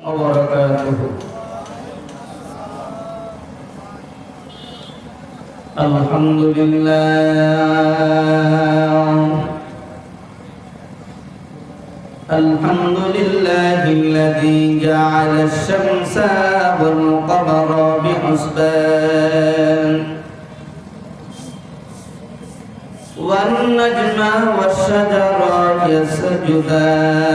وبركاته. الحمد لله الذي جعل الشمس والقمر بحسبان والنجم والشجر يسجدان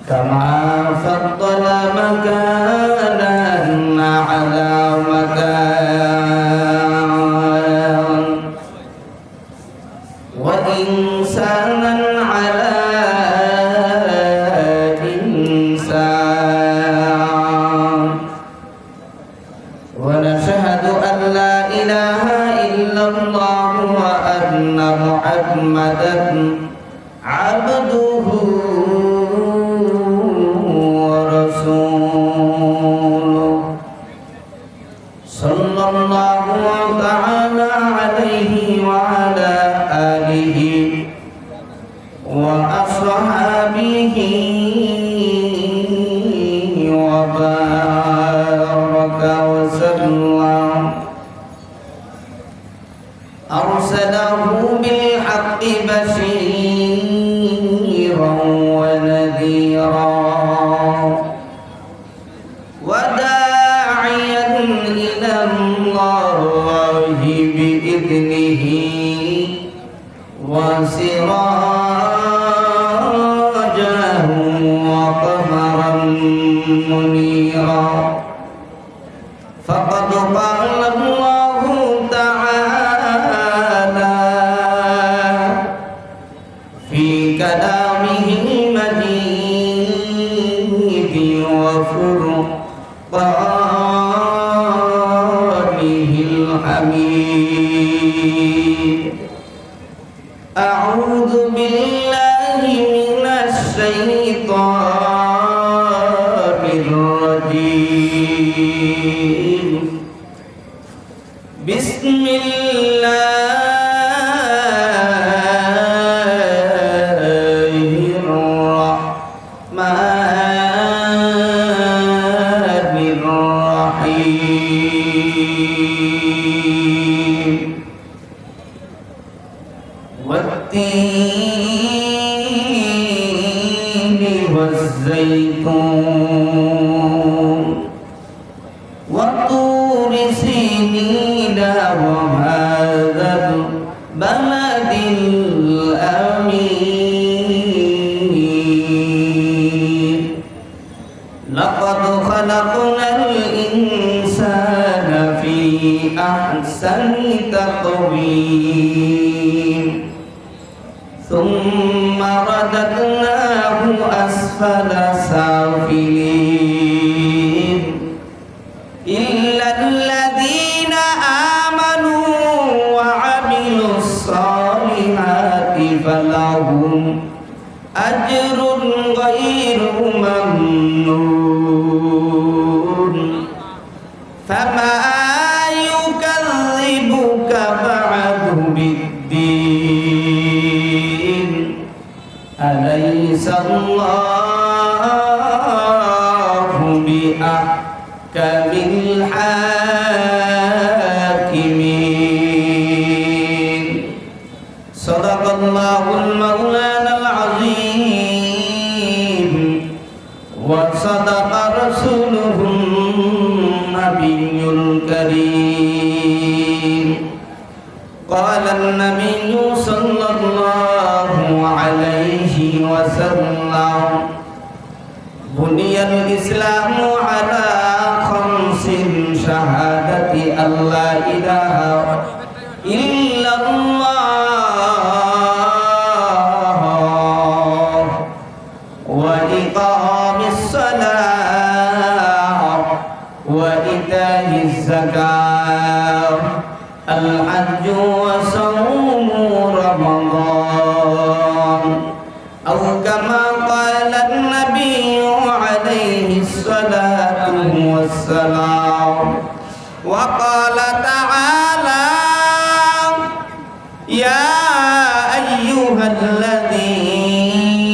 كما فضل مكانا على مكان وإنسانا على إنسان ونشهد أن لا إله إلا الله وأن محمدا عبده ورسوله صلى الله تعالى عليه وعلى آله وأصحابه وبارك وسلم أرسله بالحق بشيرا ونذيرا وداعيا إلى الله بإذنه وسراجا وقمرا منيرا فقد قال الله تعالى في كلامه المجيد وفرقانه الحميد أعوذ بالله من الشيطان الرجيم بسم الله الرحمن الرحيم والتين والزيتون وطور سينين وهذا البلد الأمين لقد خلقنا الإنسان في أحسن تقويم ثم رددناه أسفل سافلين إلا الذين آمنوا وعملوا الصالحات فلهم أجر غير ممنون فما يكذبك بعد بالدين أليس الله بأحكم الحاكمين صدق الله المولانا العظيم وصدق رسوله النبي الكريم قال النبي صلى الله عليه وسلم بني الإسلام على خمس شهادة أن لا إله إلا الله وإقام الصلاة وإيتاء الزكاة الحج وصوم رمضان أو كما قال النبي عليه الصلاة والسلام وقال تعالى يا أيها الذين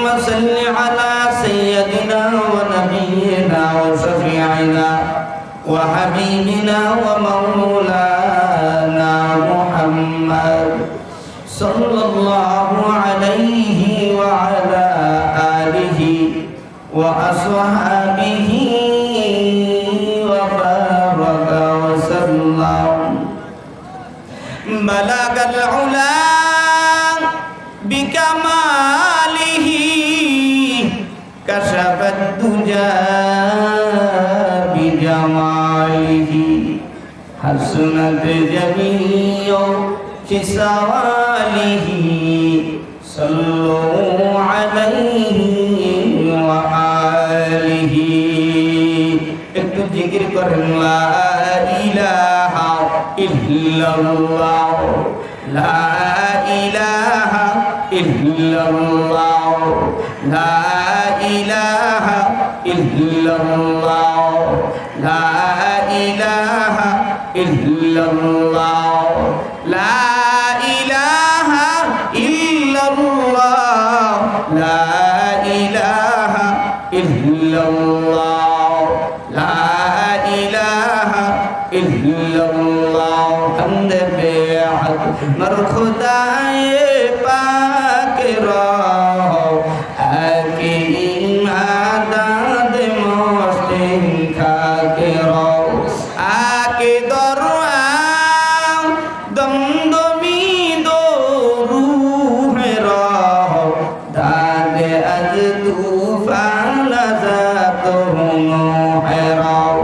اللهم صل على سيدنا ونبينا وشفيعنا وحبيبنا ومولانا محمد صلى الله عليه وعلى آله وأصحابه وبارك وسلم بلغ العلا بكماله كشف الدجى بجماله حسنت جميع خصاله صلوا عليه وآله একটু জিকির করেন লা ইলাহা ইল্লাল্লাহ লা ইলাহা ইল্লাল্লাহ লা ইলাহা ইল্লাল্লাহ লা ইলাহা ইল্লাল্লাহ লা ইলাহা ইল্লাল্লাহ লা ইলাহা ইল্লাল্লাহ লা ইলাহা ইল্লাল্লাহ হামদে বেআদ মর খুদায়ে পাক রহ আকে ইমাদত মস্তিন খাকে রহ আকে দরআ দমদমি দো রূহ রহ দাদে আজ তুফান জাত হুনো হেরাও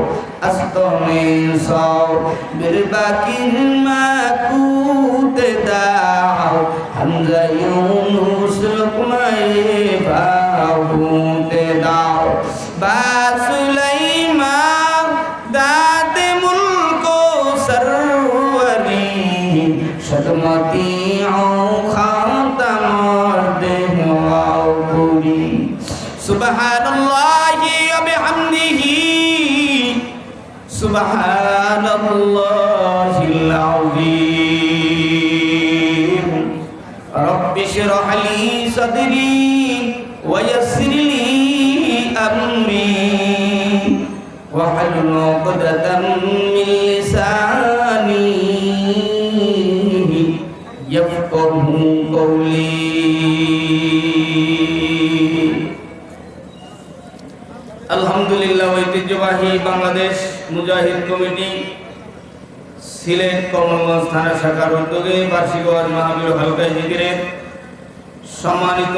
আস্তমে সও বিরবাকিন মাকুত দাও হামজা ইউনুস লুকমায়ে বাহুতে দাও বা সুলাইমান দাতে মুলকো সরওয়ারি শতমতি ও খাতামর দেহওয়াও পুরি সুবহানাল্লাহি ওয়া বিহামদিহি সুবহানাল্লাহিল আযীম রব্বি ইশরাহ লি সাদরি ওয়া ইয়াসসির লি আমরি واحلل عقدة من لساني يفقهوا قولي আলহামদুলিল্লাহ ঐতিহ্যবাহী বাংলাদেশ মুজাহিদ কমিটি সিলেট কমলগঞ্জ থানা শাখার উদ্যোগে বার্ষিক ওয়াজ মাহফিল হালকায় জিকিরের সম্মানিত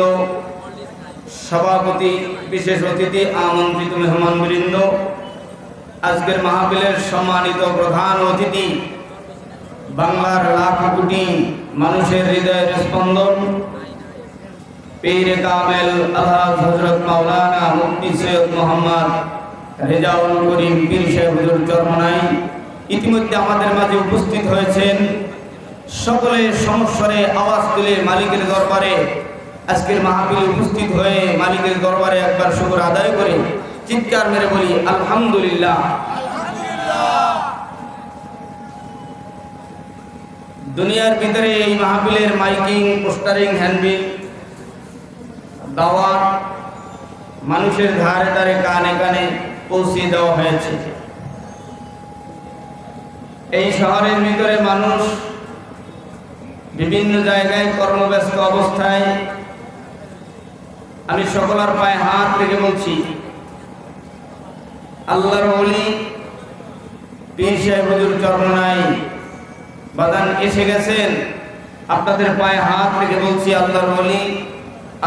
সভাপতি বিশেষ অতিথি আমন্ত্রিত মেহমানবৃন্দ আজকের মাহফিলের সম্মানিত প্রধান অতিথি বাংলার লাখ কোটি মানুষের হৃদয়ের স্পন্দন পীরে কামেল আলহাজ হযরত মাওলানা মুফতি সৈয়দ মোহাম্মদ রেজাউল করিম পীর সাহেব হুজুর চরমনাই ইতিমধ্যে আমাদের মাঝে উপস্থিত হয়েছেন। সকলে সমস্বরে আওয়াজ তুলে মালিকের দরবারে আজকের মাহফিলে উপস্থিত হয়ে মালিকের দরবারে একবার শুকর আদায় করে চিৎকার মেরে বলি আলহামদুলিল্লাহ। দুনিয়ার ভিতরে এই মাহফিলের মাইকিং, পোস্টারিং, হ্যান্ডবিল, দাওয়াত মানুষের ধারে ধারে কানে কানে পৌঁছে দেওয়া হয়েছে। এই শহরের ভিতরে মানুষ বিভিন্ন জায়গায় কর্মব্যস্ত অবস্থায় আমি সকলের পায়ে হাত রেখে বলছি, আল্লাহর ওলি পীর সাহেব হুজুর চরমনাই বাদান এসে গেছেন। আপনাদের পায়ে হাত রেখে বলছি, আল্লাহর ওলি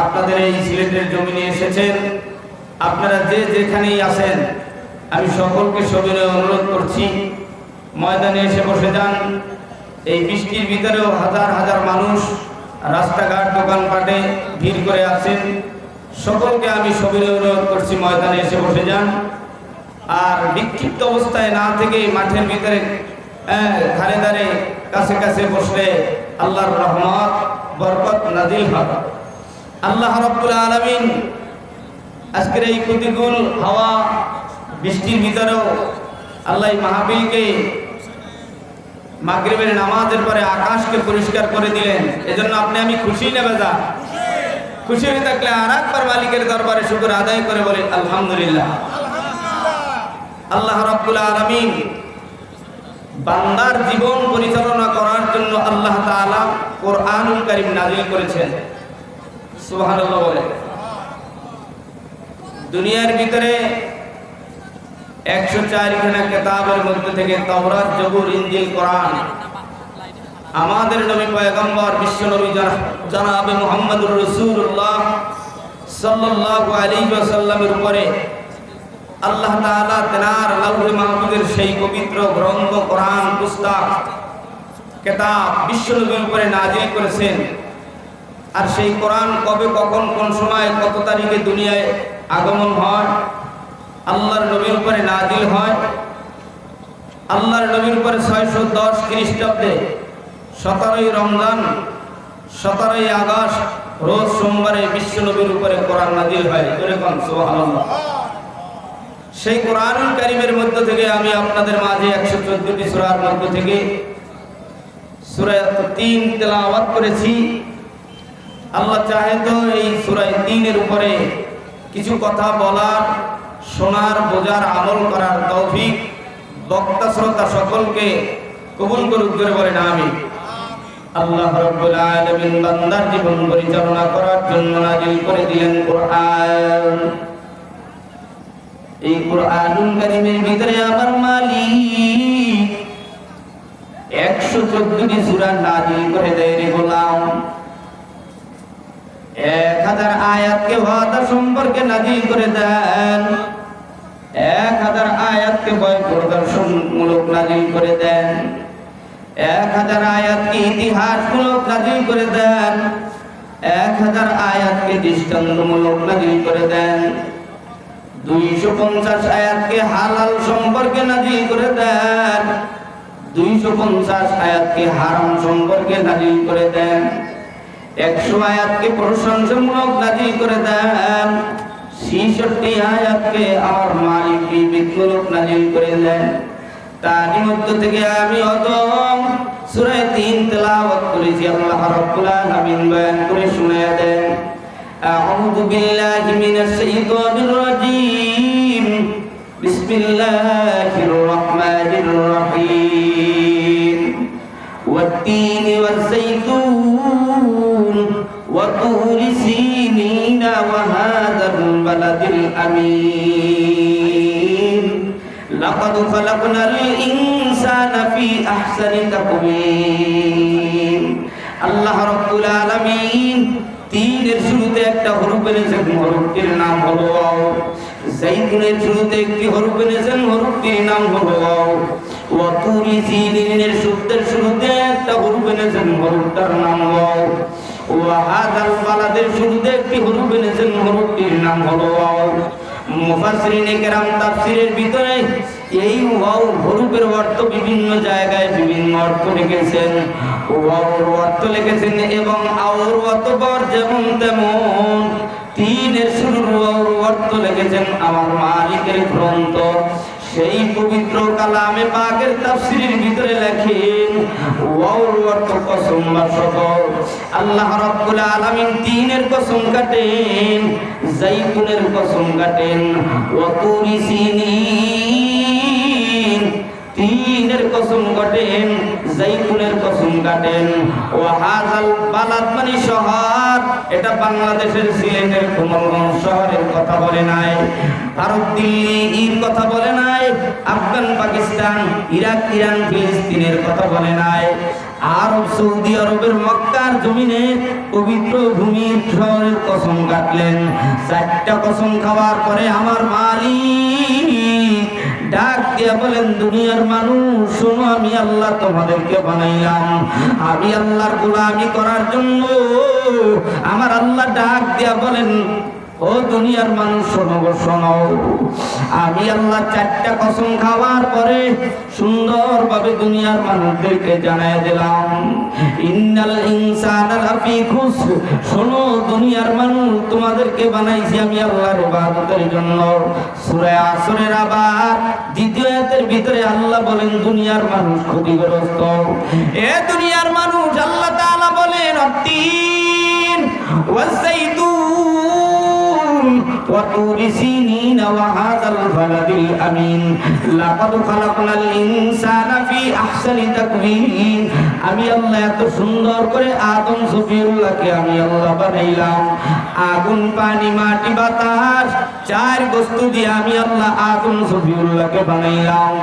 আপনাদের এই সিলেটের জমিনে এসেছেন। আপনারা যে যেখানেই আছেন আমি সকলকে সবিনয়ে অনুরোধ করছি, ময়দানে এসে বসে যান। এই বৃষ্টির ভিতরেও হাজার হাজার মানুষ রাস্তাঘাট দোকানপাটে ভিড় করে আছেন। সকলকে আমি সবিনয়ে অনুরোধ করছি, ময়দানে এসে বসে যান। আর বিক্ষিপ্ত অবস্থায় না থেকে মাঠের ভিতরে ধারে ধারে কাছে কাছে বসলে আল্লাহর রহমত বরকত নাজিল হবে। আল্লাহ রাব্বুল আলামিন আজকের এই প্রতিকূল হাওয়া বৃষ্টির ভিতরেও আল্লাহ মাহফিলকে মাগরিবের নামাজের পরে আকাশকে পরিষ্কার করে দিলেন। এজন্য আপনি আমি খুশি না বেজা? খুশি হয়ে থাকলে আর একবার মালিকের দরবারে শুকর আদায় করে বলে আলহামদুলিল্লাহ। আল্লাহ রাব্বুল আলামিন বান্দার জীবন পরিচালনা করার জন্য আল্লাহ তাআলা কোরআনুল কারীম নাযিল করেছেন। সুবহানাল্লাহ বলে। দুনিয়ার ভিতরে 104 খানা কিতাবের মধ্যে থেকে তাওরাত, জবুর, ইনজিল, কোরআন আমাদের নবী পয়গম্বর বিশ্ব নবী জনাবে মুহাম্মদুর রাসূলুল্লাহ সাল্লাল্লাহু আলাইহি ওয়াসাল্লামের উপরে আল্লাহ তাআলা তেনার লাউহে মাহফুজের সেই পবিত্র গ্রন্থ কোরআন পুস্তক কিতাব বিশ্ব নবীর উপরে নাযিল করেছেন। আর সেই কোরআন কবে, কখন, কোন সময়, কত তারিখে দুনিয়ায় আগমন হয়, আল্লাহর নবীর উপরে নাযিল হয়। আল্লাহর নবীর উপরে 610 খ্রিস্টাব্দে 17ই রমজান 17ই আগস্ট রোজ সোমবারে বিশ্ব নবীর উপরে কোরআন নাযিল হয়। এরকম সুবহানাল্লাহ। সেই কোরআনুল কারীমের মধ্য থেকে আমি আপনাদের মাঝে 114টি সূরার মধ্য থেকে সূরা 3 তেলাওয়াত করেছি। আল্লাহ চাহে তো এই সূরা 3 এর উপরে কিছু কথা বলার, শোনার, বোঝার, আমল করার তৌফিক বক্তা শ্রোতা সকলকে কবুল করুক। জোরে বলেন আমিন। আল্লাহ রাব্বুল আলামিন বান্দার জীবন পরিচালনা করার জন্য নাযিল করে দিলেন কোরআন। এই কোরআনুল কারীমের ভিতরে আমার মালিক 114টি সূরা নাযিল করে দেয় রে গোলাম। 1000 আয়াতকে ওয়াদা সম্পর্কে নাযিল করে দেন, 1000 আয়াতকে ভয় প্রদর্শনমূলক নাযিল করে দেন, 1000 আয়াতকে ইতিহাসমূলক নাযিল করে দেন, 1000 আয়াতকে দৃষ্টান্তমূলক নাযিল করে দেন, 250 আয়াতকে হালাল সম্পর্কে নাযিল করে দেন, 250 আয়াতকে হারাম সম্পর্কে নাযিল করে দেন, 100 আয়াতকে প্রশংসামূলক নাযিল করে দেন, 66 আয়াতকে আমার মালিক বিবেকমূলক নাযিল করে দেন। তার মধ্য থেকে আমি অদম সূরা 3 তেলাওয়াত করেছি। আল্লাহ রাব্বুল আলামিন বয়ান করে শুনিয়ে দেন, আউযু বিল্লাহি মিনাশ শাইতানির রাজীম, বিসমিল্লাহির রহমানির রহিম, ওয়াত-তিনি ওয়াজ-যাইতুন ওয়া তুরি সিনিনা ওয়া হাযাল বালাদিল আমিন, লাকাদ খালাকনাল ইনসানা ফি আহসানি তাকওয়িম। আল্লাহ রাব্বুল আলামিন তিনের শুরুতে একটা হরফ এনেছেন, হরফটির নাম হলো ওয়াও। যাইতুনের শুরুতে একটি হরফ এনেছেন, হরফটির নাম হলো ওয়াও। ওয়া তুরি সিনিনের শুরুতে একটা হরফ এনেছেন, হরফটার নাম ওয়াও। ওয়া হাযাল বালাদের শুরুতে একটি হরফ এনেছেন, হরফটির নাম হলো ওয়াও। মুফাসসিরিনে কেরাম তাফসীরের ভিতরে এই ওয়াও হরফের অর্থ বিভিন্ন জায়গায় বিভিন্ন অর্থ লিখেছেন। ওয়াওর অর্থ লিখেছেন এবং আওর অতঃপর যেমন তেমন। তিনের শুরুর ওয়াওর অর্থ লিখেছেন আমার মালিকের গ্রন্থ সেই পবিত্র কালামে পাকের তাফসীরের ভিতরে লেখেন ওয়াওর অর্থ কসম বা শপথ। আল্লাহ রাব্বুল আলামিন তিনের কসম কাটেন, যাইতুনের কসম কাটেন, ওয়া তুরি সিনিন তিনের কসম কাটেন, যাইতুনের কসম কাটেন। ওয়া হাযাল বালাদ মানে শহর, এটা বাংলাদেশের সিলেটের কোমলগঞ্জ শহরের কথা বলে নাই, ভারত দিল্লির কথা বলে নাই, আফগান, পাকিস্তান, ইরাক, ইরান, ফিলিস্তিনের কথা বলে নাই, আরব সৌদি আরবের মক্কার জমিনে পবিত্র ভূমির শহরের কসম কাটলেন। 4টা কসম খাওয়ার পরে আমার মালিক ডাক দিয়া বলেন, দুনিয়ার মানুষ শোনো, আমি আল্লাহ তোমাদেরকে বানাইলাম, আমি আল্লাহর গোলামি করার জন্য। আমার আল্লাহ ডাক দিয়া বলেন, ও দুনিয়ার মানুষ শোনো গো শোনো, আমি আল্লাহ 4টা কসম খাওয়ার পরে সুন্দরভাবে দুনিয়ার মানুষদেরকে জানাই দিলাম, ইন্নাল ইনসানা লাফি খুসর। শোনো দুনিয়ার মানুষ, তোমাদেরকে বানাইছি আমি আল্লাহর ইবাদতের জন্য। সূরা আসরের আবার দ্বিতীয় আয়াতের ভিতরে আল্লাহ বলেন দুনিয়ার মানুষ ক্ষতিগ্রস্ত। এ দুনিয়ার মানুষ, আল্লাহ তাআলা বলেন, তিন ওয়াজ-যাইতুন ওয়া তুরি সিনিন ওয়া হাযাল বালাদিল আমিন লাকাদ খালাকনাল ইনসানা ফি আহসানি তাকওয়িম। আমি আল্লাহ এত সুন্দর করে আদম সফিউল্লাহকে আমি আল্লাহ বানাইলাম। আগুন, পানি, মাটি, বাতাস, চার বস্তু দিয়ে আমি আল্লাহ আদম সফিউল্লাহকে বানাইলাম।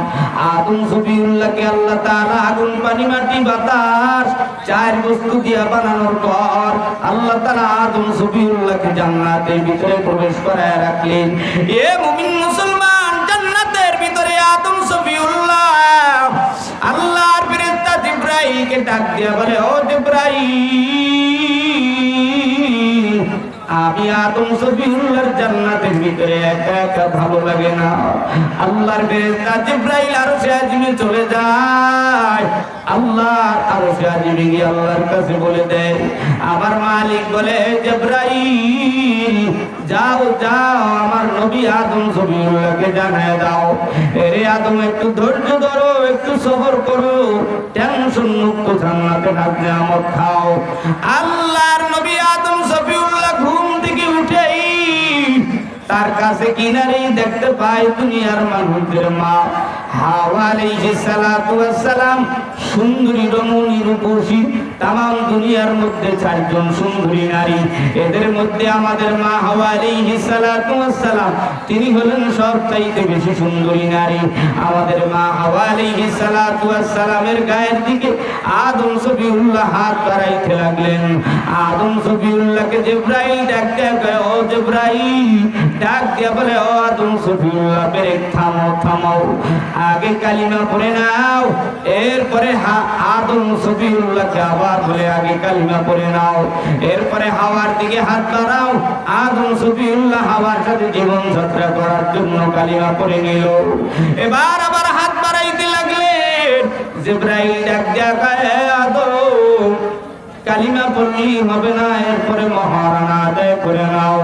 আদম সফিউল্লাহকে আল্লাহ তাআলা আগুন, পানি, মাটি, বাতাস, চার বস্তু দিয়ে বানানোর পর আল্লাহ তাআলা আদম সফিউল্লাহকে জান্নাতের ভিতরে প্রবেশ করায় রাখলেন। এ মুমিন মুসলমান, জান্নাতের ভিতরে আদম সফিউল্লাহ আল্লাহর ফেরেশতা জিবরাইলকে ডাক দিয়া বলে, ও জিবরাইল, আমি আদম সফিউল্লাহর জান্নাতের ভিতরে একা একা ভালো লাগে না। আল্লাহর ফেরেশতা জিবরাইল আরশে আজিমে চলে যায়। আল্লাহর আরশে আজিমে গিয়ে আল্লাহর কাছে বলে দেয়, আমার মালিক বলে, জিবরাইল যাও যাও আমার নবী আদম সফিউল্লাহকে জানায় দাও, এরে আদম একটু ধৈর্য ধরো, একটু সবর করো, টেনশন মুক্ত জান্নাতে ঢাক নিয়ামত খাও। আল্লাহর নবী আদম সফিউল্লাহ ঘুম থেকে উঠেই তার কাছে কিনারেই দেখতে পায় দুনিয়ার মানুষদের মা হাওয়া আলাইহিস সালাতু ওয়াস সালাম, সুন্দরী রমণী রূপসী, তামাম দুনিয়ার মধ্যে চারজন সুন্দরী নারী। এদের মধ্যে আমাদের মা হাওয়া আলাইহিস সালাতু ওয়াস সালাম, তিনি হলেন সবচাইতে বেশি সুন্দরী নারী। আমাদের মা হাওয়া আলাইহিস সালাতু ওয়াস সালামের গায়ের দিকে আদম সফিউল্লাহ হাত বাড়াইতে লাগলেন। আদম সফিউল্লাহকে জিবরাইল ডাক দেয়া কয়, ও জিবরাইল, ডাক দিয়া বলে, ও আদম সফিউল্লাহ, ব্রেক, থামো থামাও, আগে কালিমা পড়ে নাও, এরপরে আদম সফিউল্লাহকে আবার বলে আগে কালিমা পড়ে নাও, এরপরে হাওয়ার দিকে হাত বাড়াও। আদম সফিউল্লাহ হাওয়ার সাথে জীবন যাত্রা করার জন্য কালিমা পড়ে নিল। এবার আবার হাত বাড়াইতে লাগলেন। জিবরাইল ডাক দেয়া কয়, আদম, কালিমা পড়লেই হবে না, এরপরে মহারানা আদায় করে নাও।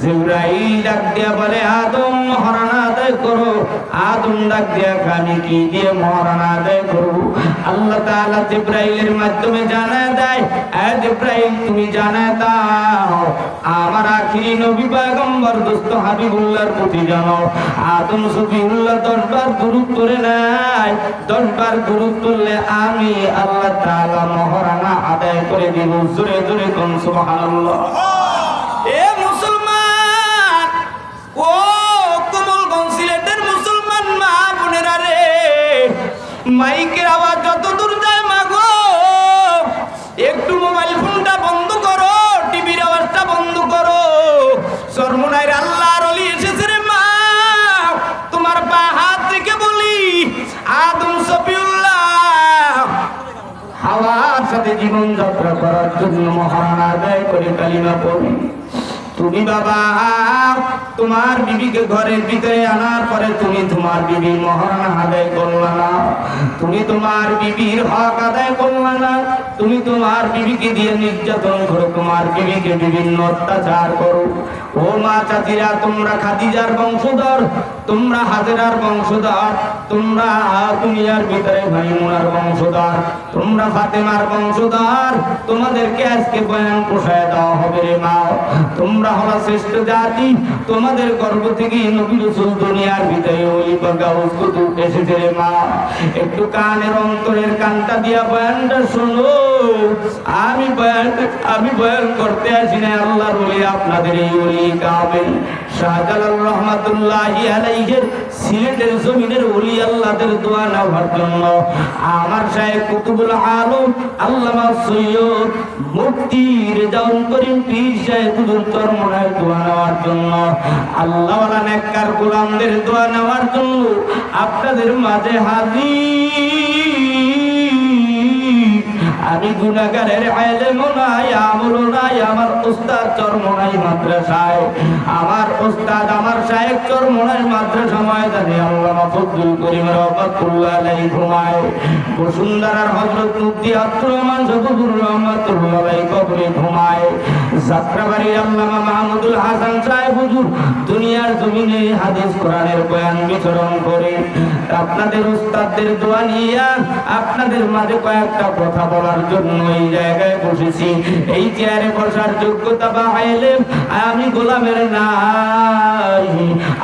জিবরাইল ডাক দিয়া বলে, আদম মহারানা আদায় করো। আদম ডাক দিয়া, আমি কি দিয়ে মহারানা আদায় করব? আল্লাহ তাআলা জিবরাইলের মাধ্যমে জানায় দেয়, এ জিবরাইল, তুমি জানায় দাও আমার আখিরি নবী পয়গম্বর দোস্ত হাবিবুল্লাহর প্রতি জানো, আদম সফিউল্লাহ 10 বার দুরূদ করে নাই, 10 বার দুরূদ করলে আমি আল্লাহ তাআলা মহারানা আদায় করে দিব। জোরে জোরে কোন সুবহানাল্লাহ। এ মুসলমান, ও কমলগঞ্জ সিলেটের মুসলমান মা বোনেরা রে, মাইকের আওয়াজ যত দূর যায় মাগো, একটু মোবাইল ফোনটা বন্ধ করো, টিভির আওয়াজটা বন্ধ করো। সরমুনাইর আল্লাহর ওলি এসেছে রে মা, তোমার পা হাত থেকে বলি, আদম সফিউল্লাহ হাওয়ার সাথে জীবন যাত্রা করার জন্য মহারানা আদায় করে কালিমা পড়ি। তুমি বাবা তোমার বিবিকে ঘরের ভিতরে আনার পরে তুমি তোমার বিবির মহারানা আদায় করলা না, তুমি তোমার বিবির হক আদায় করলা না, তুমি তোমার বিবিকে দিয়ে নির্যাতন করো, তোমার বিবিকে বিভিন্ন অত্যাচার করো। ও মা চাচিরা, তোমরা খাদিজার বংশধর, তোমরা হাজেরার বংশধর, তোমরা দুনিয়ার ভিতরে মাইমুনার বংশধর, তোমরা ফাতেমার বংশধর, তোমাদেরকে আজকে বয়ান পোষায় দেওয়া হবে রে মা। তোমরা হলো শ্রেষ্ঠ জাতি, তোমাদের গর্ভ থেকে নবী রাসূল দুনিয়ার ভিতরে ওলি গাউস কুতুব এসেছে রে মা। একটু কানের অন্তরের কানটা দিয়া বয়ানটা শোনো। আমি বয়ান করতে আসি না আল্লাহর ওলি, আপনাদের এই ওলি কামেল শাহজালাল রহমাতুল্লাহি আলাইহির সিলেটের জমিনের ওলি আল্লাহদের দোয়া নেওয়ার জন্য আমার শায়েখ কুতুবুল আলম আল্লামা সৈয়দ মুফতি রেজাউল করিম পীর সাহেব হুজুর চরমনায় দোয়া নেওয়ার জন্য, আল্লাহ ওয়ালা নেককার গোলামদের দোয়া নেওয়ার জন্য আপনাদের মাঝে হাজির। আমি গুনাহগারের ইলমও নাই, আমলও নাই, আমার উস্তাদ চরমনাই মাদ্রাসায়, আমার উস্তাদ আমার শায়েখ চরমনাই মাদ্রাসা ময়দানে আল্লামা ফজলুল করিম রহমাতুল্লাহ আলাইহি ঘুমায়, বসুন্ধরার হযরত মুফতি আব্দুর রহমান সফুর রহমাতুল্লাহ আলাইহি কবরে ঘুমায়। যাত্রাবাড়ির আল্লামা মাহমুদুল হাসান সাহেব হুজুর দুনিয়ার জমিনে হাদিস কোরআনের বয়ান বিতরণ করে আপনাদের উস্তাদদের দোয়া নিয়ে আপনাদের মাঝে কয়েকটা কথা বলার জন্য এই জায়গায় বসেছি। এই চেয়ারে বসার যোগ্যতা বা ইলম আমি গোলামের নাই।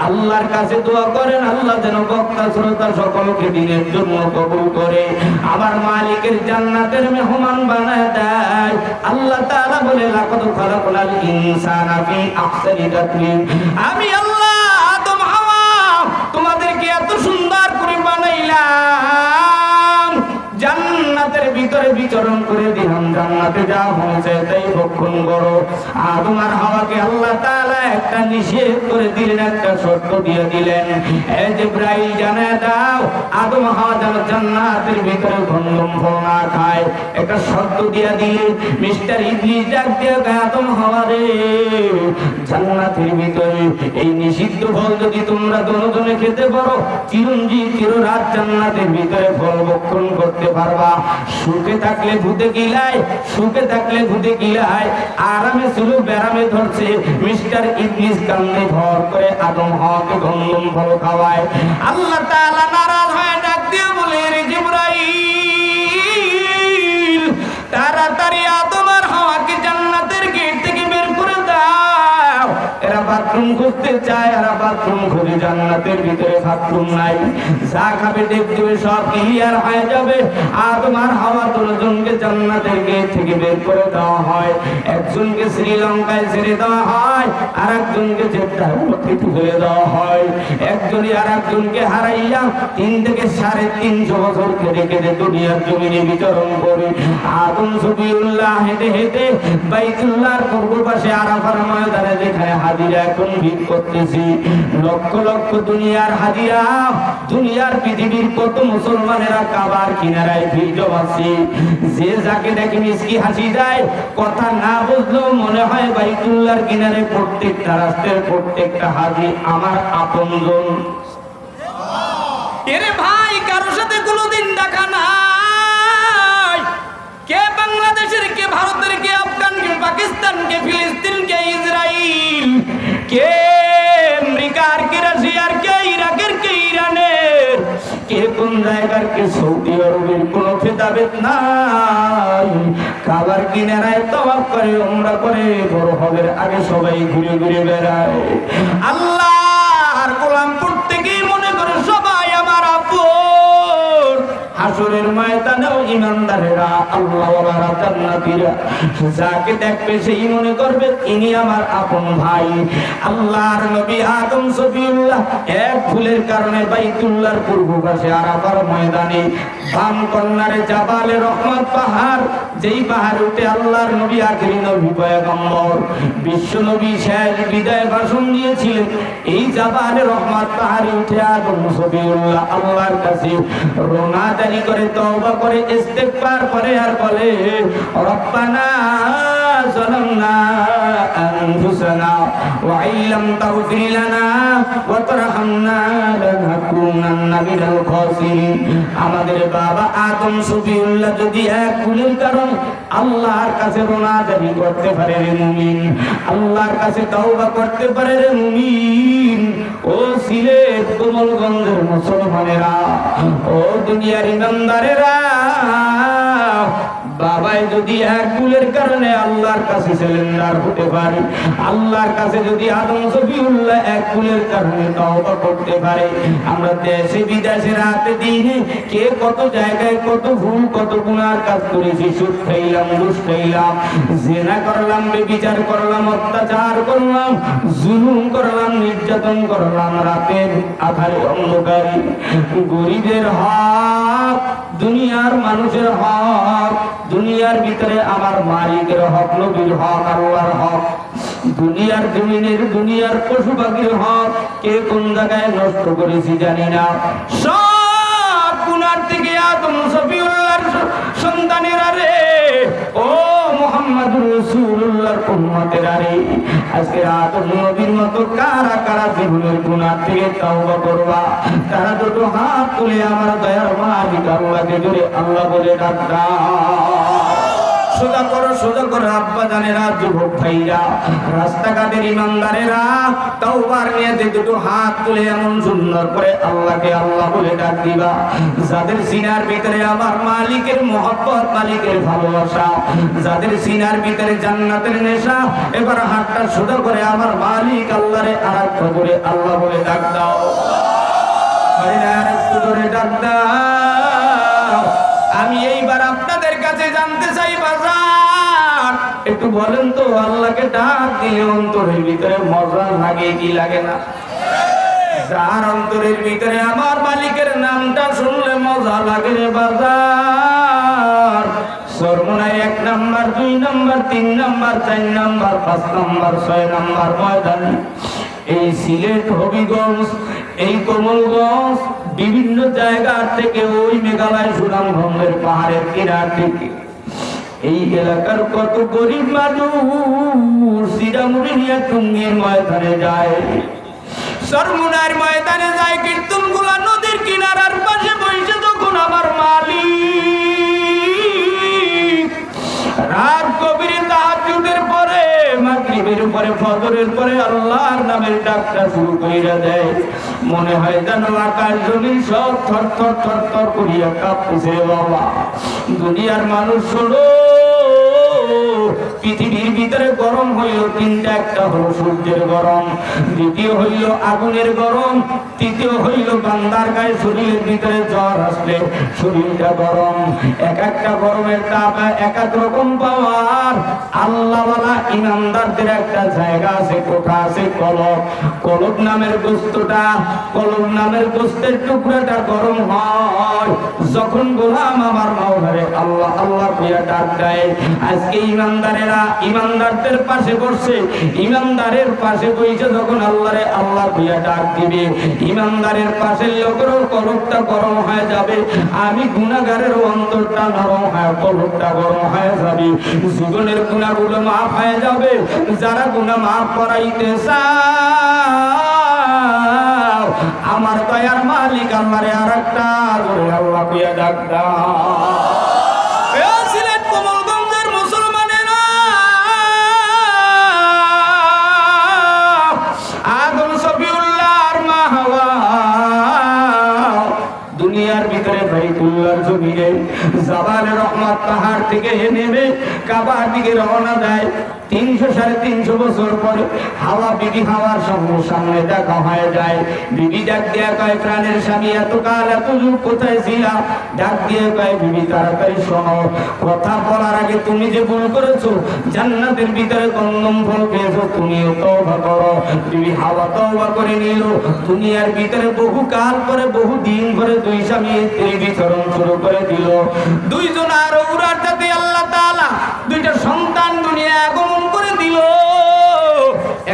আল্লাহর কাছে দোয়া করেন আল্লাহ যেন বক্তা শ্রোতা সকলকে দিনের জন্য কবুল করে আমার মালিকের জান্নাতের মেহমান বানায় দেয়। আল্লাহ তাআলা বলে লাকাদ খালাকনাল ইনসানা ফি আহসানি তাকওয়িম। আমি আল্লাহ আদম হাওয়া তোমাদেরকে এত সুন্দর করে বানাইলাম, জান্নাতের ভিতরে বিচরণ করে দিলাম, জান্নাতে যা হয়েছে তাই ভক্ষণ করো। আদম আর হাওয়াকে আল্লাহ তাআলা একটা নিষেধ করে দিলেন, একটা শর্ত দিয়ে দিলেন, এই জিবরাইল জানায় দাও আদম হাওয়া যেন জান্নাতের ভিতরে গন্ধম ফল না খায়। একটা শর্ত দিয়ে দিলেন। মিস্টার ইবলিস ডাক দিয়ে আদম হাওয়া রে, জান্নাতের ভিতরে এই নিষিদ্ধ ফল যদি তোমরা দুজনে খেতে পারো চিরঞ্জীব চিররাত জান্নাতের ভিতরে ফল ভক্ষণ করতে পারবা। সুখে থাকলে ভূতে গিলায়, সুখে থাকলে ভূতে গিলায়, আরামে ছিল ব্যারামে ধরছে। মিস্টার ইবলিস কান্দে ভর করে আদম হাওয়াকে গন্ধম ফল খাওয়ায়। আল্লাহ তাআলা নারাজ হয়ে ডাক দিয়ে বলে রে জিবরাইল তাড়াতাড়ি আদম আর হাওয়াকে জান্নাতের গেট থেকে বের করে দাও। এরা বাথরুম করতে চায়, এরা বাথরুম করে জান্নাতের ভিতরে বাথরুম নাই। যা খাবে দেখবে সব ক্লিয়ার হয়ে যাবে। আদম আর হাওয়া দুজনকে জান্নাতের গেট থেকে বের করে দেওয়া হয়। একজনকে শ্রীলঙ্কায় ছেড়ে দেওয়া হয়, আর একজনকে জেদ্দার মধ্যে ফেলে দেওয়া হয়। একজনই আর একজনকে হারাইয়া 3 থেকে 350 বছর কেটে কেটে দুনিয়ার জমিনে বিচরণ করে আদম সফিউল্লাহ হেঁটে হেঁটে বাইতুল্লাহর পূর্ব পাশে আরাফার ময়দানে যেখানে হাজিরা এখন ভিড় করতেছি, লক্ষ লক্ষ দুনিয়ার হাজিরা, দুনিয়ার পৃথিবীর কত মুসলমানেরা কাবার কিনারায় ভিড় জমাচ্ছে। যে যাকে দেখে মিষ্টি হাসি দেয়, কথা না বুঝলেও মনে হয় বাইতুল্লাহর কিনারে প্রত্যেকটা রাষ্ট্রের প্রত্যেকটা হাজি আমার আপনজন। এরে ভাই কারোর সাথে কোনোদিন দেখা নাই, কে বাংলাদেশের, কে ভারতের, কে আফগান, কে পাকিস্তান, কে ফিলিস্তিন, কে ইসরাইল, কে আমেরিকার, কে রাশিয়ার, কে ইরাকের, কে ইরানের, কে কোন জায়গার, কে সৌদি আরবের কোনো ভেদাভেদ নাই। কাবার কিনারায় তওয়াফ করে উমরা করে বড় হবের আগে সবাই ঘুরে ঘুরে বেড়ায়। আল্লাহর গোলাম প্রত্যেকেই মনে করে সবাই আমার আপন। হাসরের ময়দানেও ইমানদারেরা আল্লাহওয়ালারা জান্নাতীরা যাকে দেখবে সেই মনে করবে ইনি আমার আপন ভাই। আল্লাহর নবী আদম সফিউল্লাহ এক ভুলের কারণে বাইতুল্লাহর পূর্ব পাশে আরাফার ময়দানে বাম কর্নারে জাবালে রহমত পাহাড়, যেই পাহাড়ে উঠে আল্লাহর নবী আখেরি নবী পয়গম্বর বিশ্ব নবী শেষ বিদায় ভাষণ দিয়েছিলেন। এই জাবালে রহমত পাহাড়ে উঠে আদম সফিউল্লাহ আল্লাহর কাছে রোনাদারি করে, তওবা করে, ইস্তেগফার করে আর বলে রব্বানা যালামনা আনফুসানা ওয়া ইল্লাম তাগফির লানা ওয়া তারহামনা লানাকুনান্না মিনাল খাসিরিন। আমাদের বাবা আদম সফিউল্লাহ যদি এক ভুলের কারণে আল্লাহর কাছে রোনাদারি করতে পারে রে মুমিন, আল্লাহর কাছে তওবা করতে পারে রে মুমিন, ও সিলেট কোমলগঞ্জের মুসলমানেরা, ও দুনিয়ার ইমানদারেরা, বাবাই যদি এক ভুলের কারণে আল্লাহর কাছে সিলিন্ডার হতে পারে, আল্লাহর কাছে যদি আদম সফিউল্লাহ এক ভুলের কারণে তওবা করতে পারে, আমরা দেশে বিদেশে রাতে দিনে কে কত জায়গায় কত ভুল কত গুনার কাজ করেছি। সুদ খাইলাম, ঘুষ খাইলাম, জিনা করলাম, ব্যভিচার করলাম, অত্যাচার করলাম, জুলুম করলাম, নির্যাতন করলাম, রাতের আধারে অন্ধকারে গরিবের হক, দুনিয়ার মানুষের হক, দুনিয়ার ভিতরে আমার মালিকের হক, নবীর হক, আল্লাহর হক, দুনিয়ার জমিনের দুনিয়ার পশু পাখির হক কে কোন জায়গায় নষ্ট করেছি জানি না। সব গুনার থেকে আদম সফিউল্লাহর সন্তানেরা রে, ও মুহাম্মদুর রাসূলুল্লাহর উম্মতেরা রে, আজকে আদম নবীর মতো কারা কারা জীবনের গুনাহ থেকে তওবা করবা? তারা দুটো হাত তুলে আমার দয়ার মালিক আল্লাহকে জোরে আল্লাহ বলে ডাক দাও। সোজা করো আব্বা জানেরা, যুবক ভাইরা, রাস্তাঘাটের ইমানদারেরা, তাওবার নিয়তে দুটো হাত তুলে এমন সুন্দর করে আল্লাহকে আল্লাহ বলে ডাক দিবা। যাদের সিনার ভিতরে আমার মালিকের মহব্বত, মালিকের ভালোবাসা, যাদের সিনার ভিতরে জান্নাতের নেশা, এবার হাতটা সোজা করে আমার মালিক আল্লাহরে আরাধ্য করে আল্লাহ বলে ডাক দাও। ডাক দাও। আমি এইবার আপনাদের কাছে জানতে চাই বাজার, একটু বলেন তো আল্লাহকে ডাক দিলে অন্তরের ভিতরে মজা লাগে কি লাগে না? যার অন্তরের ভিতরে আমার মালিকের নামটা শুনলে মজা লাগে রে বাজার, সর্বনায় 1 number 2 number 3 number 4 number 5 number 6 number ময়দান, এই সিলেট, হবিগঞ্জ, এই কমলগঞ্জ, বিভিন্ন জায়গা থেকে, ওই মেঘালয় সুনামগঞ্জের পাহাড়ের কিনার থেকে এই এলাকার কত গরিব মানুষ সিরামুড়ি নিয়ে টুঙ্গির ময়দানে যায়, সরমুনার ময়দানে যায়, কীর্তনগুলা নদীর কিনারার পাশে বসে তখন আমার মালিক রাত গভীরে তাহাজ্জুদের পরে, মাগরিবের পরে, ফজরের পরে আল্লাহর নামের ডাকটা শুরু কইরা দেয়। মনে হয় যেন আকাশ জমিন সব থর থর থর থর করিয়া কাঁপতেছে। বাবা, দুনিয়ার মানুষ শোনো, পৃথিবীর ভিতরে গরম হইল তিনটা, একটা হলো সূর্যের গরম, দ্বিতীয় হইল আগুনের গরম, তৃতীয় হইল বান্দার গায়ে শরীরের ভিতরে জ্বর আসলে শরীরটা গরম। এক একটা গরমের তাপ এক এক রকম পাওয়ার। আল্লাহওয়ালা ইমানদারদের একটা জায়গা আছে, কোঠা আছে, কলব। কলব নামের গোস্তটা, কলব নামের গোস্তের টুকরাটা গরম হয় যখন গোলাম আমার মাওলারে আল্লাহ আল্লাহ কইয়া ডাক দেয়। আজকে ইমানদারেরা ইমানদারদের পাশে বসে, ইমানদারের পাশে বসে যখন আল্লাহরে আল্লাহ কইয়া ডাক দিবে, ইমানদারের পাশের লোকেরও কলবটা গরম হয়ে যাবে। আমি গুনাহগারের অন্তরটা নরম হয়, কলবটা গরম হয়ে যাবে। জীবনের গুনাহগুলো মাফ হয়ে যাবে। যারা গুনাহ মাফ করাইতে চাও, আমার দয়ার মালিক আমারে আরেকটা জোরে আল্লাহ কইয়া ডাক দাও। সিলেট কমলগঞ্জের মুসলমানেরা, আদম সফিউল্লাহর মা হাওয়া দুনিয়ার ভিতরে বাইতুল্লাহর জমিনে জাবালে রহমত পাহাড় থেকে নেমে কাবার দিকে রওনা দেয়। 300-350 বছর পরে হাওয়া বিবি হাওয়ার সামনে দেখা হয়ে যায়। বিবি ডাক দিয়ে কয়, প্রাণের স্বামী এতকাল এত যুগ কোথায় ছিলা? ডাক দিয়ে কয়, বিবি তাড়াতাড়ি শোনো, কথা বলার আগে তুমি যে ভুল করেছো, জান্নাতের ভিতরে কন্দম ফল পেয়েছো, তুমিও তওবা করো। বিবি হাওয়া তওবা করে নিল। দুনিয়ার ভিতরে বহু কাল পরে, বহু দিন পরে দুই স্বামী স্ত্রী বিচরণ শুরু করে দিল। দুইজন আর ওরার সাথে আল্লাহ তাআলা দুইটা সন্তান দুনিয়া আগমন করে দিল।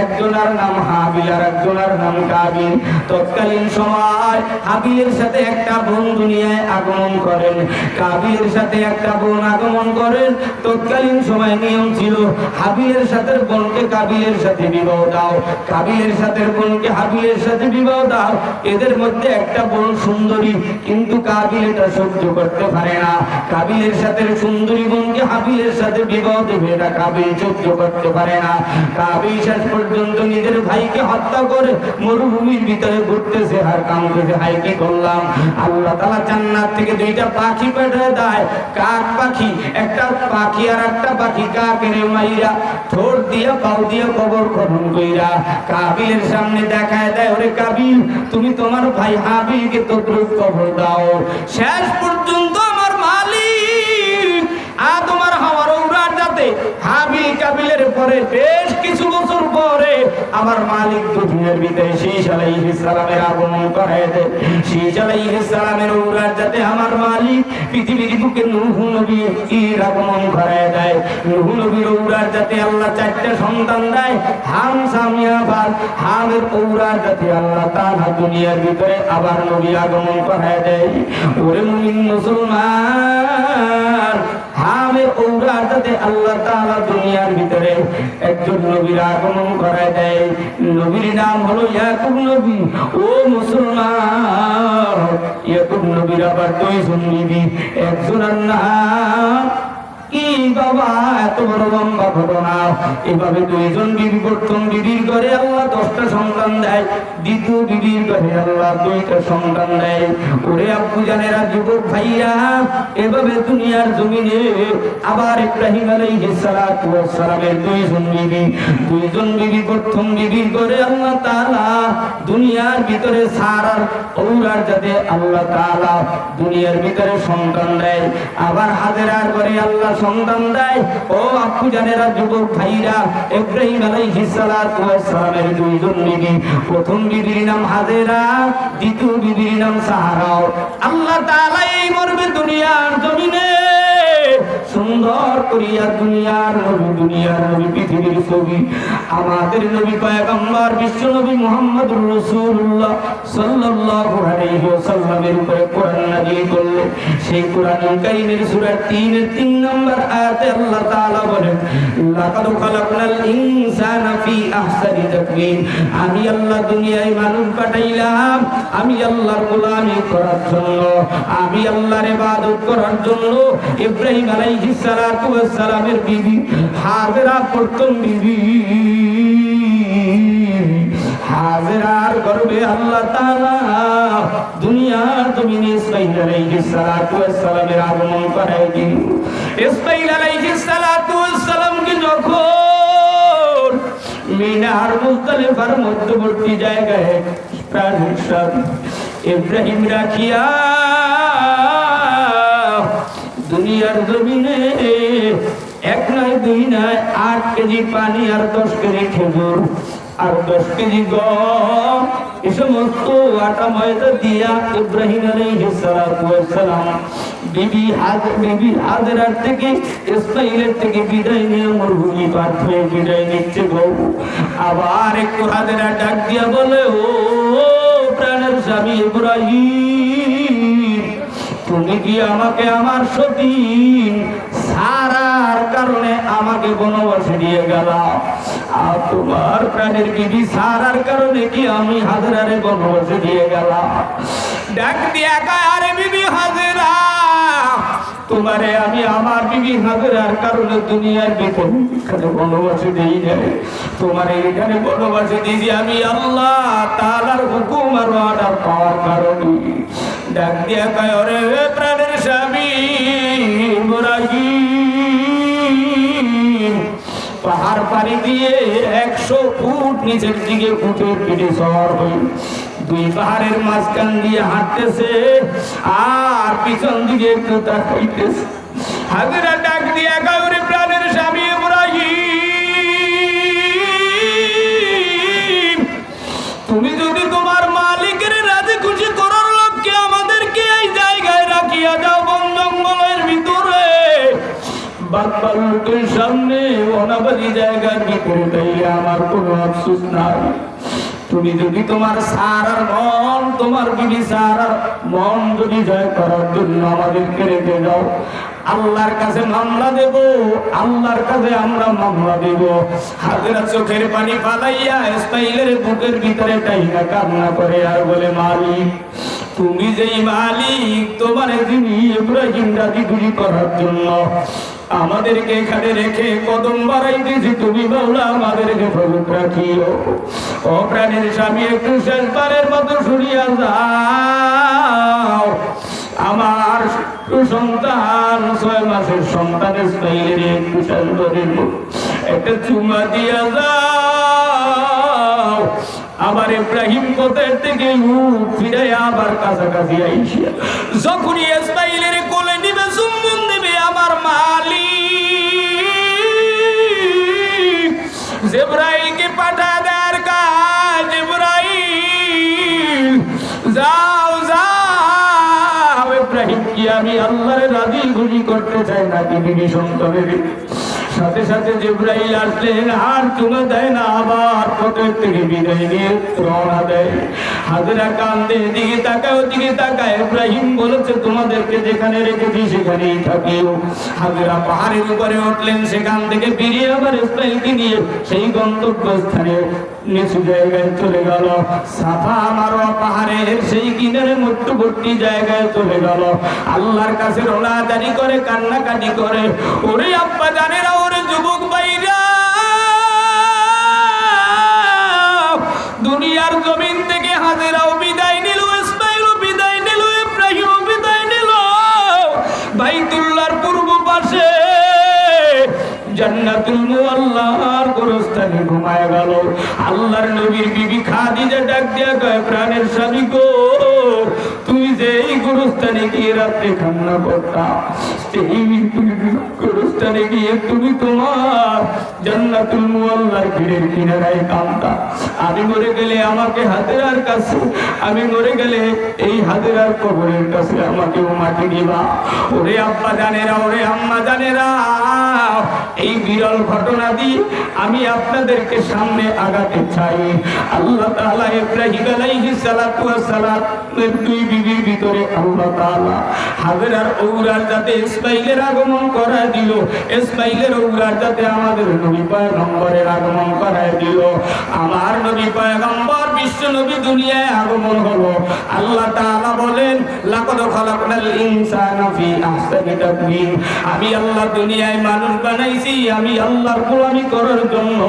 একজনের নাম হাবিল আর একজনের নাম কাবিল। তৎকালীন সময় হাবিলের সাথে একটা বোন দুনিয়ায় আগমন করেন, কাবিলের সাথে একটা বোন আগমন করেন। তৎকালীন সময় নিয়ম ছিল হাবিলের সাথে বোনকে কাবিলের সাথে বিবাহ দাও, কাবিলের সাথে বোনকে হাবিলের সাথে বিবাহ দাও। এদের মধ্যে একটা বোন সুন্দরী, কিন্তু কাবিল এটা সহ্য করতে পারে না। কাবিলের সাথে সুন্দরী বোনকে হাবিলের সাথে বিবাহ দেবে, এটা কাবিল সহ্য করতে পারে না। কাবিল শেষ পর্যন্ত নিজের ভাইকে হত্যা করে মরুভূমির ভিতরে ঘুরতেছে আর কামতেছে, হাই কি করলাম। আল্লাহ তাআলা জান্নাত থেকে দুইটা পাখি পাঠিয়ে দেয়, কাক পাখি। একটা পাখি আর একটা পাখি কাকের মাইরা ঠোঁট দিয়া পাও দিয়া কবর খনন কইরা কাবিলের সামনে দেখায় দেয়, ওরে কাবিল, তুমি তোমার ভাই হাবিলকে তদ্রুপ কবর দাও। শেষ পর্যন্ত আমার মালিক আদম আর হাওয়ার ঔরার যাতে হাবিল কাবিলের পরে বেশ কিছু বছর পরে আমার মালিক দুনিয়ার ভিতরে শীশ আলাইহিস সালামের আগমন করায় দেয়। শীশ আলাইহিস সালামের ঔরার যাতে আমার মালিক পৃথিবীর বুকে নূহ নবীর আগমন করায় দেয়। নূহ নবীর ঔরার যাতে আল্লাহ 4টা সন্তান দেয়, হাম সামিয়া বাদ। হামের ঔরার যাতে আল্লাহ তাআলা দুনিয়ার ভিতরে আবার নবী আগমন করায় দেয়। ওরে মুমিন মুসলমান, হামের ঔরার যাতে আল্লাহ তাআলা দুনিয়ার ভিতরে একজন নবীর আগমন করায় দেয়। নবীর নাম হলো ইয়াকুব নবী। ও মুসলমান, ইয়াকুব নবীর আবার দুইজন বিবি, একজনের নাম কি বাবা এত বড় লম্বা ঘটনা। এভাবে দুইজন বিবি, প্রথম বিবির ঘরে আল্লাহ 10টা সন্তান দেয়, দ্বিতীয় বিবির ঘরে আল্লাহ 2টা সন্তান দেয়। ওরে আব্বু জানেরা, যুবক ভাইরা, এভাবে দুনিয়ার জমিনে আবার ইব্রাহিম আলাইহিস সালাতু ওয়াস সালামের দুইজন বিবি, প্রথম বিবির ঘরে আল্লাহ তাআলা দুনিয়ার ভিতরে সারার ঔলার যাতে আল্লাহ তাআলা দুনিয়ার ভিতরে সন্তান দেয়। আবার হাজেরার ঘরে আল্লাহ সন্তান দেয়। ও আব্বু জানেরা, যুবক ভাইরা, ইব্রাহিম আলাইহিস সালাতু ওয়াস সালামের দুইজন বিবি, প্রথম বিবির নাম হাজেরা, দ্বিতীয় বিবির নাম সাহারা। আল্লাহ তাআলা এই মরবে দুনিয়ার জমিনে সুন্দর করিয়া দুনিয়ার নবী, পৃথিবীর ছবি, আমাদের নবী পয়গম্বর বিশ্ব নবী মুহাম্মদুর রাসূলুল্লাহ সাল্লাল্লাহু আলাইহি ওয়াসাল্লামের উপরে কোরআন নাযিল করলেন। সেই কোরআনুল কারীমের সূরা 3 নম্বর আয়াতে আল্লাহ তাআলা বলেন, লাকাদ খালাকনাল ইনসানা ফি আহসানি তাকওয়িম। আমি আল্লাহ দুনিয়ায় মানুষ পাঠাইলাম আমি আল্লাহর গোলামি করার জন্য, আমি আল্লাহর ইবাদত করার জন্য। ইব্রাহিম আলাইহিস সালাতু ওয়াস সালামের বিবি হাজেরা, প্রথম বিবি হাজেরার গর্ভে আল্লাহ তাআলা দুনিয়ার জমিনে ইসমাঈল আলাইহিস সালাতু ওয়াস সালামের আগমন করায় দিন। ইসমাঈল আলাইহিস সালাতু ওয়াস সালামকে যখন মিনার মুজদালিফার মধ্যবর্তী জায়গায় প্রাণের সাথে ইব্রাহিম রাখিয়া দুনিয়ার জমিনে 1 নয় 2 নয় 8 কেজি পানি আর 10 কেজি খেজুর আর 10 কেজি গম, এই সমস্ত আটা ময়দা দিয়া ইব্রাহিম আলাইহিস সালাতু ওয়াস সালাম বিবি হাজেরার থেকে, ইসমাঈলের থেকে বিদায় নিয়ে মরুভূমি পার হয়ে বিদায় নিচ্ছে গো। আবার একটু হাজেরা ডাক দিয়া বলে, ও প্রাণের স্বামী ইব্রাহিম, তুমি কি আমাকে আমার সতীন সারার কারণে আমাকে বনবাসে নিয়ে গেলা? আর তোমার প্রাণের বিবি সারার কারণে কি আমি হাজেরারে বনবাসে নিয়ে গেলাম? ডাক দিয়া কয়, আরে বিবি হাজেরা, তোমারে আমি আমার বিবি হাজেরার কারণে দুনিয়ার ভিতরে এখানে বনবাসে দেই নাই, তোমার এখানে বনবাসে দিয়েছি আমি আল্লাহ তাআলার হুকুম আর অর্ডার পাওয়ার কারণে। ডাক দিয়া কয়, ওরে প্রাণের স্বামী ইব্রাহিম, পাহাড় পাড়ি দিয়ে 100 ফুট নিচের দিকে উঠে পিঠে সওয়ার হই, 2 পাহাড়ের মাঝখান দিয়ে হাঁটতেছে আর পিছন দিকে একটু তাকাইতেছে। হাজেরা ডাক দিয়া কয়, ওরে প্রাণের স্বামী ইব্রাহিম, তুমি যদি তোমার মালিকের রাজি খুশি করার লক্ষ্যে আমাদেরকে এই জায়গায় রাখিয়া দাও বন জঙ্গলের ভিতরে, বাদবার লোকের সামনে অনাবাদী জায়গার ভিতরে, তাইলে আমার কোনো আফসোস নাই। তুমি যদি তোমার সারার মন, তোমার বিবি সারার মন যদি জয় করার জন্য আমাদেরকে রেখে যাও, আল্লাহর কাছে মামলা দেব, আল্লাহর কাছে আমরা মামলা দেব। হাজেরা চোখের পানি ফালাইয়া ইসমাঈলের বুকের ভিতরে টাইনা কান্না করে আর বলে, মালিক, তুমি যেই মালিক, তোমার যিনি ইব্রাহিম রাজি খুশি করার জন্য আমাদেরকে এখানে রেখে কদম বাড়াইতেছি, তুমি মাওলা আমাদেরকে ফেরত রাখিও। ও প্রাণের স্বামী, একটু শেষবারের মতো শুনিয়া যাও, আমার সন্তান 6 মাসের সন্তান ইসমাঈলের একটু শেষবারের মতো একটা চুমা দিয়া যাও। আবার ইব্রাহিম কোথা থেকে ফিরে আবার কাছাকাছি আইসিয়া যখনই ইসমাঈলের কোলে নিবে, চুম্বন দেবে আমার মালিক জিবরাইলকে পাঠা দেয়ার কাজ। জিবরাইল, যাও যাও, ইব্রাহিম কি আমি আল্লাহর রাজি খুশি করতে চাই নাকি বিবি সন্তানের? সাথে সাথে জিবরাইল আসলেন, আর চুমা দেয় না, আবার কোথা থেকে বিদায় নিয়ে রওনা দেয়। হাজেরা কান্দে, দিকে তাকায়, ওদিকে তাকায়। ইব্রাহিম বলেছে তোমাদেরকে যেখানে রেখেছি সেখানেই থাকিও। হাজেরা পাহাড়ের উপরে উঠলেন, সেখান থেকে বেরিয়ে আবার ইসমাইলকে নিয়ে সেই গন্তব্যস্থানে নিচু জায়গায় চলে গেল। সাফা মারোয়া পাহাড়ের সেই কিনারে মধ্যবর্তী জায়গায় চলে গেল। আল্লাহর কাছে রোনাজারি করে, কান্নাকাটি করে। ওরে আব্বা জানেরা, ওরে যুবক ভাইরা, দুনিয়ার জমিন থেকে হাজেরাও বিদায় নিল, ইসমাইলও বিদায় নিল, ইব্রাহিমও বিদায় নিল। বাইতুল্লাহর পূর্ব পাশে জান্নাতুল মুআল্লার গোরস্থানে ঘুমায় গেল। আল্লাহর নবীর বিবি খাদিজা ডাক দিয়া কয়, প্রাণের স্বামী গো, তুমি যে এই গোরস্থানে গিয়ে রাত্রে কান্না করতা, সেই গোরস্থানে গিয়ে তুমি তোমার জান্নাতুল মুআল্লার ভিড়ের কিনারায় কান্দা। আমি মরে গেলে আমাকে হাজেরার কাছে, আমি মরে গেলে এই হাজেরার কবরের কাছে আমাকে মাটি দিবা। ওরে আব্বা জানেরা, ওরে আম্মা জানেরা, এই বিরল ঘটনা দিয়ে আমি আপনাদেরকে সামনে আগাতে চাই। আল্লাহ তাআলা ইব্রাহিম আলাইহিস সালাতু ওয়াস সালামের দুই বিবির ভিতরে আল্লাহ তাআলা হাজেরার ঔরার যাতে ইসমাইলের আগমন করায় দিল, ইসমাইলের ঔরার যাতে আমাদের নবী পয়গম্বরের আগমন করায় দিল। আমার নবী পয়গম্বর বিশ্ব নবী দুনিয়ায় আগমন হলো। আল্লাহ তাআলা বলেন, লাকাদ খালাকনাল ইনসানা ফি আহসানি তাকওয়িম। আমি আল্লাহ দুনিয়ায় মানুষ বানাইছি আমি আল্লাহর গোলামি করার জন্য।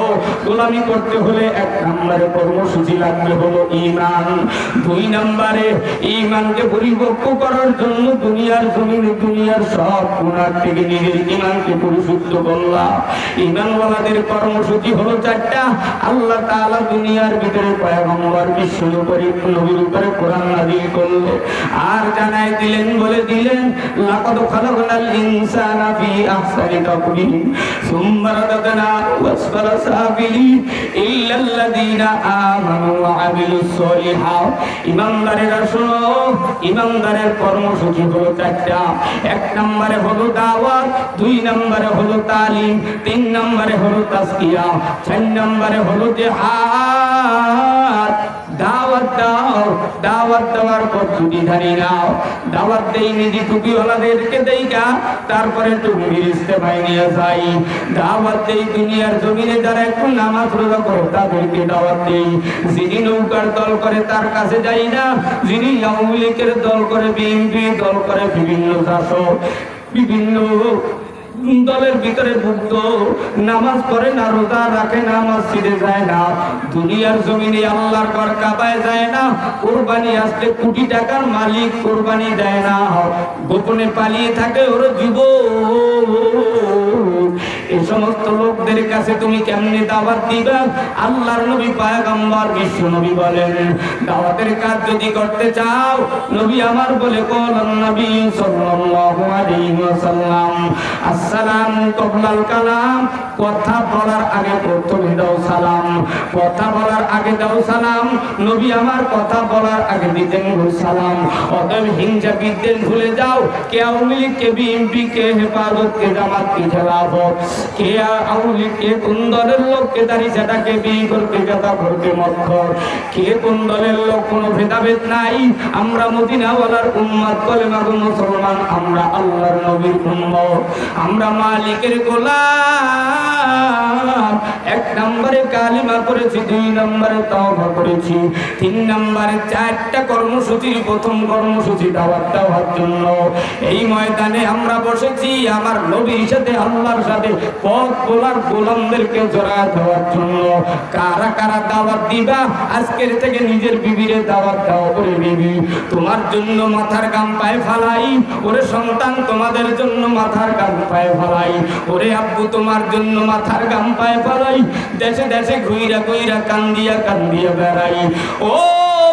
গোলামি করতে হলে এক নম্বরে কর্মসূচি লাগবে হলো ঈমান। দুই নম্বরে ঈমানকে পরিপক্ক করার জন্য দুনিয়ার জমিনে দুনিয়ার সব গুনাহ থেকে নিজের ঈমানকে পরিশুদ্ধ করলাম। ঈমানওয়ালাদের কর্মসূচি হলো চারটা। আল্লাহ তাআলা দুনিয়ার ভিতরে পয়গম্বর বিশ্ব নবীর উপরে কোরআন নাযিল করলেন আর জানাই দিলেন, বলে দিলেন, লাকাদ খালাকনাল ইনসানা ফি আহসানি তাকওয়িম সুম্মা রাদাদনাহু আসফালা সাফিলিন ইল্লাল্লাযীনা আমানু ওয়া আমিলুস সলিহাত। ইমানদারেরা শোনো, ইমানদারের কর্মসূচি হলো চারটা। এক নম্বরে হলো দাওয়াত, দুই নম্বরে হলো তালিম, তিন নম্বরে হলো তাজকিয়া, চার নম্বরে হলো জিহাদ। দাওয়াত দাও, দাওয়াত দেওয়ার পদ্ধতি জানি নাও। দাওয়াত দেই নিজে টুপিওয়ালাদেরকে দেইকা, তারপরে টুপির ইস্তেমায় নিয়ে যাই। দাওয়াত দেই দুনিয়ার জমিনে যারা একটু নামাজ রোজা করে তাদেরকে দাওয়াত দেই। যিনি নৌকার দল করে তার কাছে যাই না, যিনি আওয়ামী লীগের দল করে, বিএনপি দল করে, বিভিন্ন শাসক, বিভিন্ন দলের ভিতরে ভুক্ত, নামাজ পড়ে না, রোজা রাখে না, মসজিদে যায় না, দুনিয়ার জমিনে আল্লাহর ঘর কাবায় যায় না, কোরবানি আসলে কোটি টাকার মালিক কোরবানি দেয় না, গোপনে পালিয়ে থাকে, ওর যুবক। এই সমস্ত লোকদের কাছে তুমি কেমনে দাওয়াত দিবা? আল্লাহর নবী পয়গম্বর বিশ্ব নবী বলেন, দাওয়াতের কাজ যদি করতে চাও, নবী আমার বলে কওলান নবী সাল্লাল্লাহু আলাইহি ওয়াসাল্লাম, আসসালামু ক্বাবলাল কালাম। কথা বলার আগে প্রথমে দাও সালাম, কথা বলার আগে দাও সালাম। নবী আমার কথা বলার আগে দিতেন সালাম। অতএব হিংসা বিদ্বেষ ভুলে যাও। কে আওয়ামী লীগ, কে বিএনপি, কে হেফাজত, কে জামাত, কে খেলাফত, কে আওয়ামী লীগ, কে কোন দলের লোক, কে দাড়ি চাটা, কে বিয়ে করতে গাদা করতে মক্খর, কে কোন দলের লোক, কোনো ভেদাভেদ নাই। আমরা মদিনাওয়ালার উম্মত, কলেমা গো মুসলমান, আমরা আল্লাহর নবীর উম্মত, আমরা মালিকের গোলাম। এক নম্বরে কালিমা করেছি, দুই নম্বরে তওবা করেছি, তিন নম্বরে চারটা কর্মসূচির প্রথম কর্মসূচি দাওয়াত দেওয়ার জন্য এই ময়দানে আমরা বসেছি। আমার নবীর সাথে, আল্লাহর সাথে পথ বলার গোলামদেরকে জড়া দেওয়ার জন্য। কারা কারা দাওয়াত দিবা? আজকের থেকে নিজের বিবিরে দাওয়াত দাও। ওরে বিবি, তোমার জন্য মাথার গাম পায়ে ফালাই। ওরে সন্তান, তোমাদের জন্য মাথার গাম পায়ে ফালাই। ওরে আব্বু, তোমার জন্য মাথার গাম পায়ে ফালাই। দেশে দেশে ঘুইরা ঘুইরা কান্দিয়া কান্দিয়া বেড়াই। ও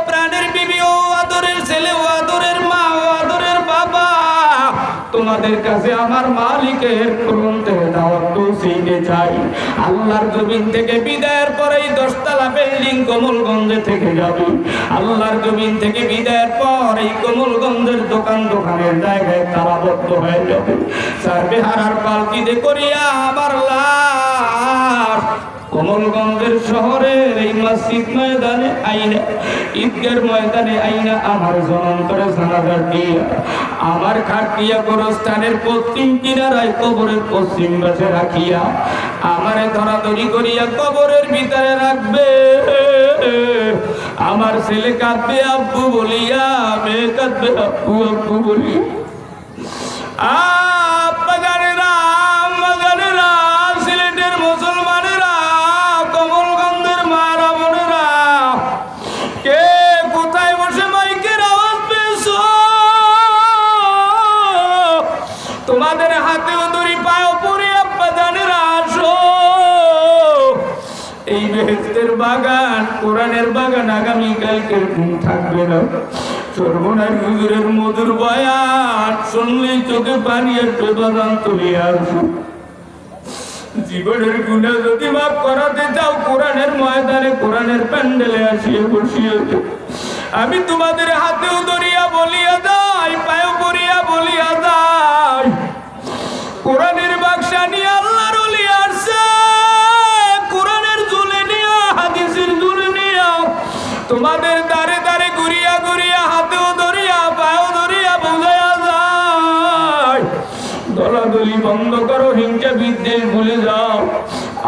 প্রাণের বিবি, ও আদরের ছেলে, ও আদরের মা, ও আদরের বাবা, তোমাদের কাছে আমার মালিকের গ্রন্থের দাওয়াত পৌঁছাইতে চাই। আল্লাহর জমিন থেকে বিদায়ের পরেই 10 তলা বিল্ডিং কমলগঞ্জে থেকে যাবে। আল্লাহর জমিন থেকে বিদায়ের পর এই কমলগঞ্জের দোকান দোকানের জায়গায় তালাবদ্ধ হয়ে যাবে। সার্ভে হারার পালকিতে করিয়া আবার লাশ কমলগঞ্জের শহরের এই মসজিদ ময়দানে আইনা, ঈদগার ময়দানে আইনা আমার জনন্তরে জানাজা দিয়া আমার খাটিয়া গোরস্থানের পশ্চিম কিনারায় কবরের পশ্চিম পাশে রাখিয়া আমারে ধরাধরি করিয়া কবরের ভিতরে রাখবে। আমার ছেলে কাঁদবে আব্বু বলিয়া, মেয়ে কাঁদবে আব্বু আব্বু বলিয়া। আব্বা জানেরা, আম্মা জানেরা, সিলেটের মুসলমানেরা, কমলগঞ্জের মারা বোনেরা, কে কোথায় বসে মাইকের আওয়াজ পেয়েছো? তোমাদের হাতেও দড়ি পায়েও পড়ে আব্বা জানেরা আসো। এই বেহেশতের বাগান, কোরআনের বাগান আগামীকালকের দিন থাকবে না। সর্বনাশ হুজুরের মধুর বয়ান শুনলেই চোখে পানি একটু বাগান তুলিয়ে আসো। জীবনের গুনাহ যদি মাফ করাতে চাও কোরআনের ময়দানে, কোরআনের প্যান্ডেলে আসিয়ে বসিয়ে। আমি তোমাদের হাতেও ধরিয়া বলিয়া যাই, পায়েও পড়িয়া বলিয়া যাই, কোরআনের বাক্সা নিয়ে আল্লাহর ওলি আসছে, কোরআনের ঝুলে নিয়ে, হাদিসের ঝুলে নিয়ে তোমাদের দাঁড়ে দাঁড়ে ঘুরিয়া ঘুরিয়া হাতেও ধরিয়া পায়েও ধরিয়া বোঝাইয়া যায়। দলাদলি বন্ধ করো, হিংসা বিদ্বেষ ভুলে যাও।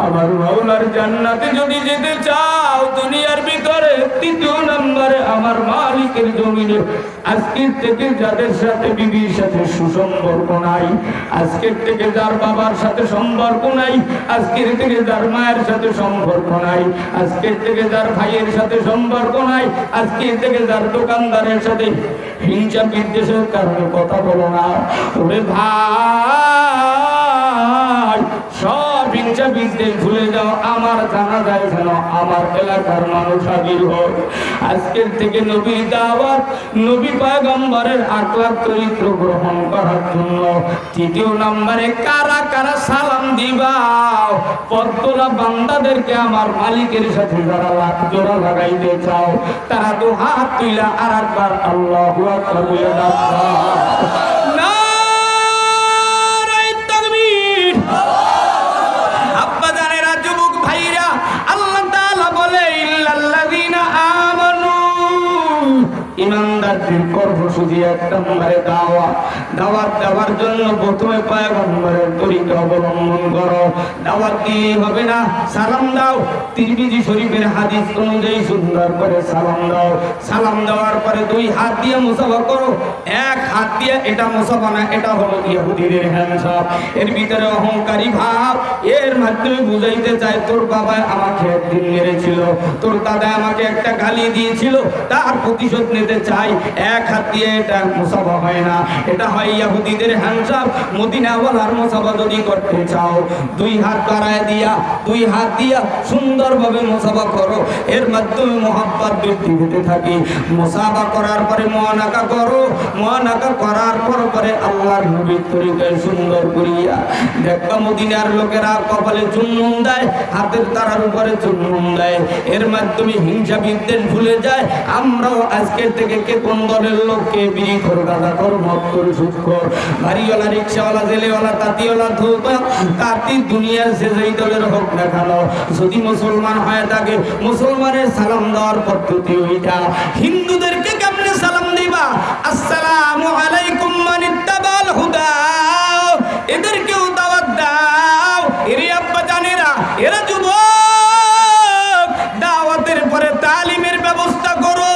আমার মাওলার জান্নাতে যদি যেতে চাও, দুনিয়ার ভিতরে ৩য় নম্বরে আমার মালিকের জমিনে আজকের থেকে যাদের সাথে বিবির সাথে সুসম্পর্ক নাই, আজকের থেকে যার বাবার সাথে সম্পর্ক নাই, আজকের থেকে যার মায়ের সাথে সম্পর্ক নাই, আজকের থেকে যার ভাইয়ের সাথে সম্পর্ক নাই, আজকের থেকে যার দোকানদারের সাথে হিংসা বিদ্বেষের কারণে কথা বলো না। ওরে ভাই, সব হিংসা বিদ্বেষ ভুলে যাও। আমার জানা যায় যেন আমার এলাকার মানুষ হাজির হোক। আজকের থেকে নবীর দাওয়াত, নবী পয়গম্বরের আখলাক চরিত্র গ্রহণ করার জন্য ৩য় নম্বরে কারা কারা সালাম দিবাও? পদ্মরা বান্দাদেরকে আমার মালিকের সাথে যারা জোড়া লাগাইতে চাও, তারা তো হাত তুইলা আর একবার আল্লাহু আকবার বলে ডাকবা। ইমানদারদের কর্মসূচি ১ নম্বরে দাওয়াত। দাওয়াত দেওয়ার জন্য প্রথমে পয়গম্বরের তরিকা অবলম্বন করো। দাওয়াত দিয়ে হবে না, সালাম দাও। তিরমিজি শরীফের হাদিস অনুযায়ী সুন্দর করে সালাম দাও। সালাম দেওয়ার পরে 2 হাত দিয়ে মুসাফা করো। 1 হাত দিয়ে এটা মুসাফা না, এটা হলো ইহুদিদের হ্যান্ডশপ। এর ভিতরে অহংকারী ভাব, এর মাধ্যমে বুঝাইতে চায় তোর বাবা আমাকে একদিন মেরেছিল, তোর দাদা আমাকে একটা গালি দিয়েছিল, তার প্রতিশোধ নিতে চাই। 1 হাত দিয়ে এটা মুসাফা হয় না, এটা হয় ইহুদিদের হ্যান্ডশপ। মদিনাওয়ালার মুসাফা যদি করতে চাও, 2 হাত বাড়ায় দিয়া, 2 হাত দিয়া সুন্দরভাবে মুসাফা করো। এর মাধ্যমে মোহাব্বত বৃদ্ধি পেতে থাকে। মুসাফা করার পরে মুআনাকা করো। মুআনাকা করার পরে আল্লাহর নবীর তরিকায় সুন্দর করিয়া দেখবা মদিনার লোকেরা কপালে চুম্বন দেয়, হাতের তারার উপরে চুম্বন দেয়। এর মাধ্যমে হিংসা বিদ্বেষ ভুলে যায়। আমরাও আজকের থেকে কে কোন দলের লোককে বিড়ি খোর, গাঁজা খোর, মদ খোর, সুদ খোর, বাড়িওয়ালা, রিক্সাওয়ালা, জেলেওয়ালা, তাঁতিওয়ালা, ধোপা, তাঁতি দুনিয়ার যে যেই দলের হোক না কেন, যদি মুসলমান হয়ে থাকে মুসলমানের সালাম দেওয়ার পদ্ধতি ওইটা। হিন্দুদেরকে কেমনে সালাম দিবা? আসসালামু আলাইকুম মানিত্তাবাল হুদা, এদেরকেও দাওয়াত দাও। এরে আব্বা জানেরা, এরা যুবক, দাওয়াতের পরে তালিমের ব্যবস্থা করো।